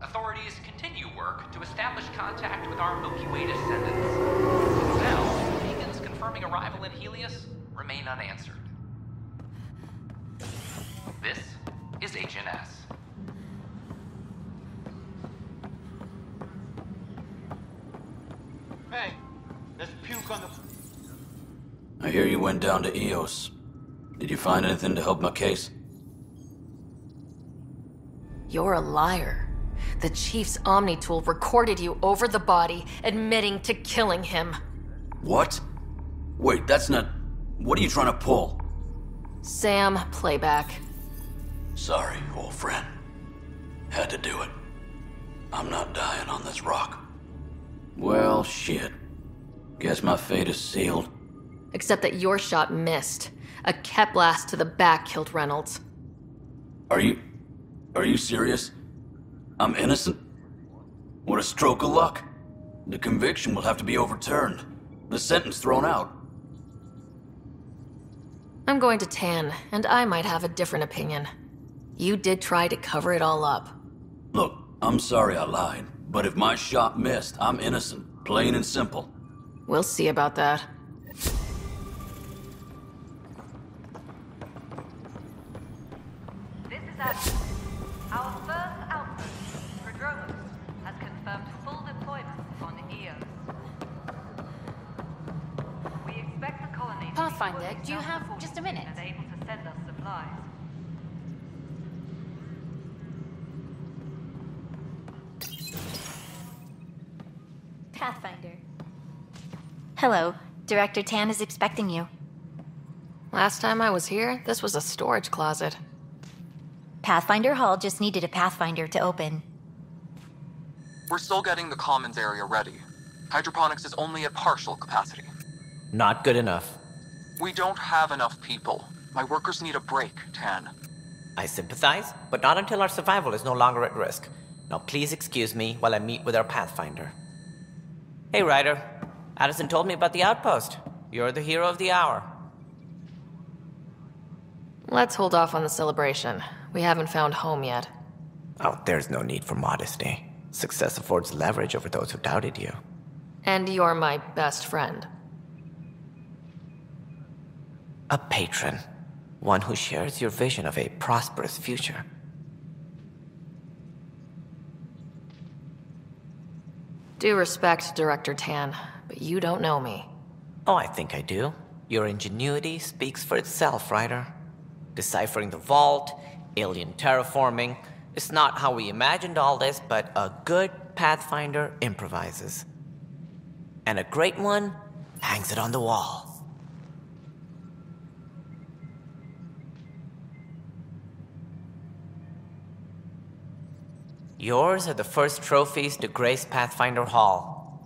Authorities continue work to establish contact with our Milky Way descendants. Now, beacons confirming arrival in Helios remain unanswered. This is HNS. Hey, there's puke on the... I hear you went down to EOS. Did you find anything to help my case? You're a liar. The Chief's Omni tool recorded you over the body, admitting to killing him. What? Wait, that's not... What are you trying to pull? Sam, playback. Sorry, old friend. Had to do it. I'm not dying on this rock. Well, shit. Guess my fate is sealed. Except that your shot missed. A Ket blast to the back killed Reynolds. Are you serious? I'm innocent? What a stroke of luck. The conviction will have to be overturned. The sentence thrown out. I'm going to Tann, and I might have a different opinion. You did try to cover it all up. Look, I'm sorry I lied, but if my shot missed, I'm innocent. Plain and simple. We'll see about that. This is Outpost. Our first outpost, Andromeda, has confirmed full deployment on EOS. We expect the colony Pathfinder, do you have just a minute? and able to send us supplies. Pathfinder. Hello. Director Tann is expecting you. Last time I was here, this was a storage closet. Pathfinder Hall just needed a Pathfinder to open. We're still getting the commons area ready. Hydroponics is only at partial capacity. Not good enough. We don't have enough people. My workers need a break, Tann. I sympathize, but not until our survival is no longer at risk. Now please excuse me while I meet with our Pathfinder. Hey, Ryder. Addison told me about the Outpost. You're the hero of the hour. Let's hold off on the celebration. We haven't found home yet. Oh, there's no need for modesty. Success affords leverage over those who doubted you. And you're my best friend. A patron. One who shares your vision of a prosperous future. Due respect, Director Tann, but you don't know me. Oh, I think I do. Your ingenuity speaks for itself, Ryder. Deciphering the vault, alien terraforming. It's not how we imagined all this, but a good Pathfinder improvises. And a great one hangs it on the wall. Yours are the first trophies to grace Pathfinder Hall.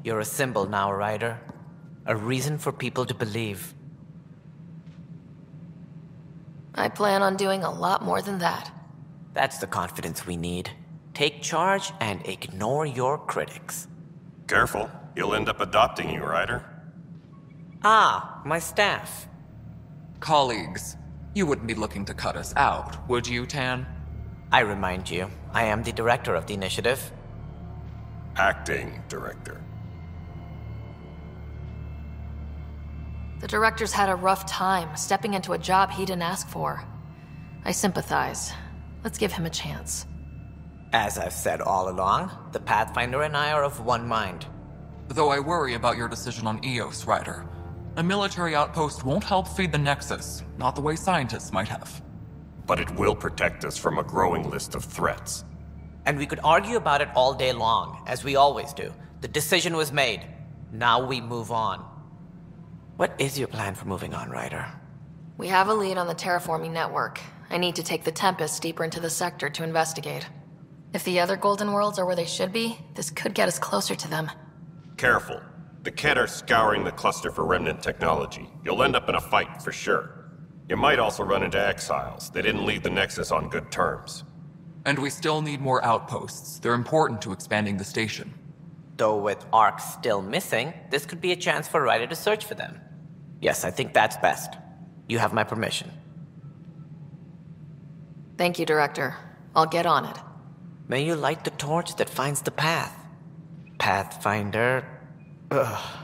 You're a symbol now, Ryder. A reason for people to believe. I plan on doing a lot more than that. That's the confidence we need. Take charge and ignore your critics. Careful, he'll end up adopting you, Ryder. Ah, my staff. Colleagues, you wouldn't be looking to cut us out, would you, Tann? I remind you, I am the director of the initiative. Acting director. The director's had a rough time stepping into a job he didn't ask for. I sympathize. Let's give him a chance. As I've said all along, the Pathfinder and I are of one mind. Though I worry about your decision on EOS, Ryder. A military outpost won't help feed the Nexus, not the way scientists might have. But it will protect us from a growing list of threats. And we could argue about it all day long, as we always do. The decision was made. Now we move on. What is your plan for moving on, Ryder? We have a lead on the terraforming network. I need to take the Tempest deeper into the sector to investigate. If the other Golden Worlds are where they should be, this could get us closer to them. Careful. The Kett are scouring the cluster for remnant technology. You'll end up in a fight, for sure. You might also run into exiles. They didn't leave the Nexus on good terms. And we still need more outposts. They're important to expanding the station. Though with Ark still missing, this could be a chance for Ryder to search for them. Yes, I think that's best. You have my permission. Thank you, Director. I'll get on it. May you light the torch that finds the path. Pathfinder... Ugh.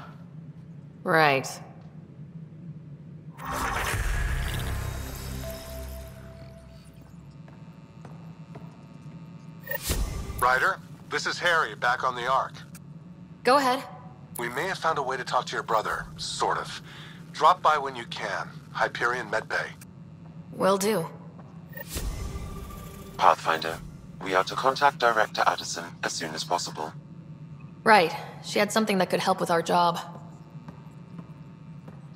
Right. Ryder, this is Harry, back on the Ark. Go ahead. We may have found a way to talk to your brother, sort of. Drop by when you can. Hyperion Medbay. Will do. Pathfinder, we are to contact Director Addison as soon as possible. Right. She had something that could help with our job.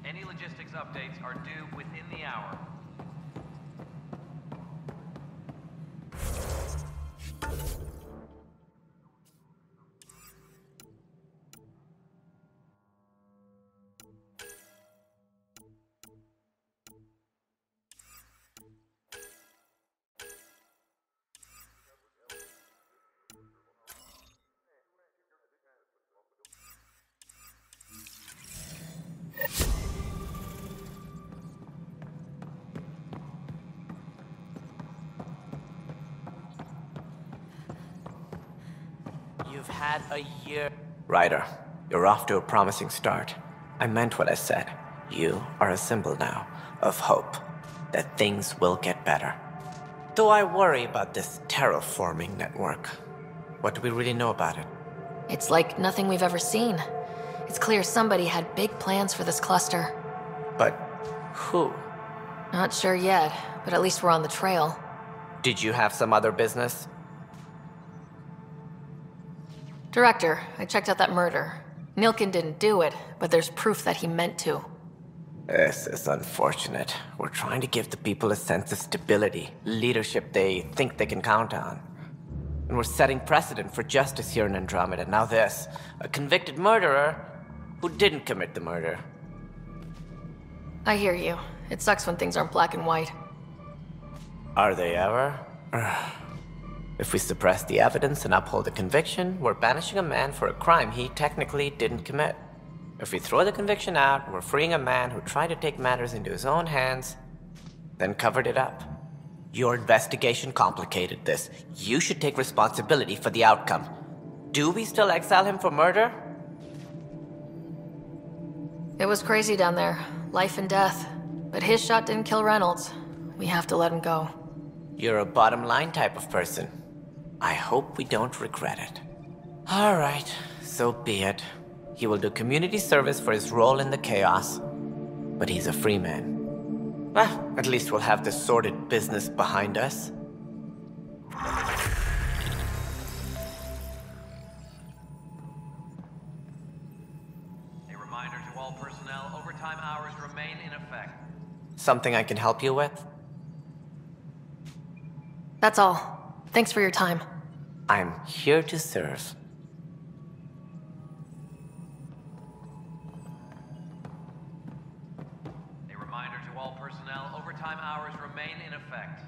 Any logistics updates are due within the hour. you've had a year. Ryder, you're off to a promising start. I meant what I said. You are a symbol now of hope that things will get better. Though I worry about this terraforming network. What do we really know about it? It's like nothing we've ever seen. It's clear somebody had big plans for this cluster. But who? Not sure yet, but at least we're on the trail. Did you have some other business? Director, I checked out that murder. Nilkin didn't do it, but there's proof that he meant to. This is unfortunate. We're trying to give the people a sense of stability, leadership they think they can count on. And we're setting precedent for justice here in Andromeda. Now this, a convicted murderer who didn't commit the murder. I hear you. It sucks when things aren't black and white. Are they ever? If we suppress the evidence and uphold the conviction, we're banishing a man for a crime he technically didn't commit. If we throw the conviction out, we're freeing a man who tried to take matters into his own hands, then covered it up. Your investigation complicated this. You should take responsibility for the outcome. Do we still exile him for murder? It was crazy down there. Life and death. But his shot didn't kill Reynolds. We have to let him go. You're a bottom line type of person. I hope we don't regret it. All right, so be it. He will do community service for his role in the chaos. But he's a free man. Well, at least we'll have this sordid business behind us. A reminder to all personnel, overtime hours remain in effect. Something I can help you with? That's all. Thanks for your time. I'm here to serve. A reminder to all personnel, overtime hours remain in effect.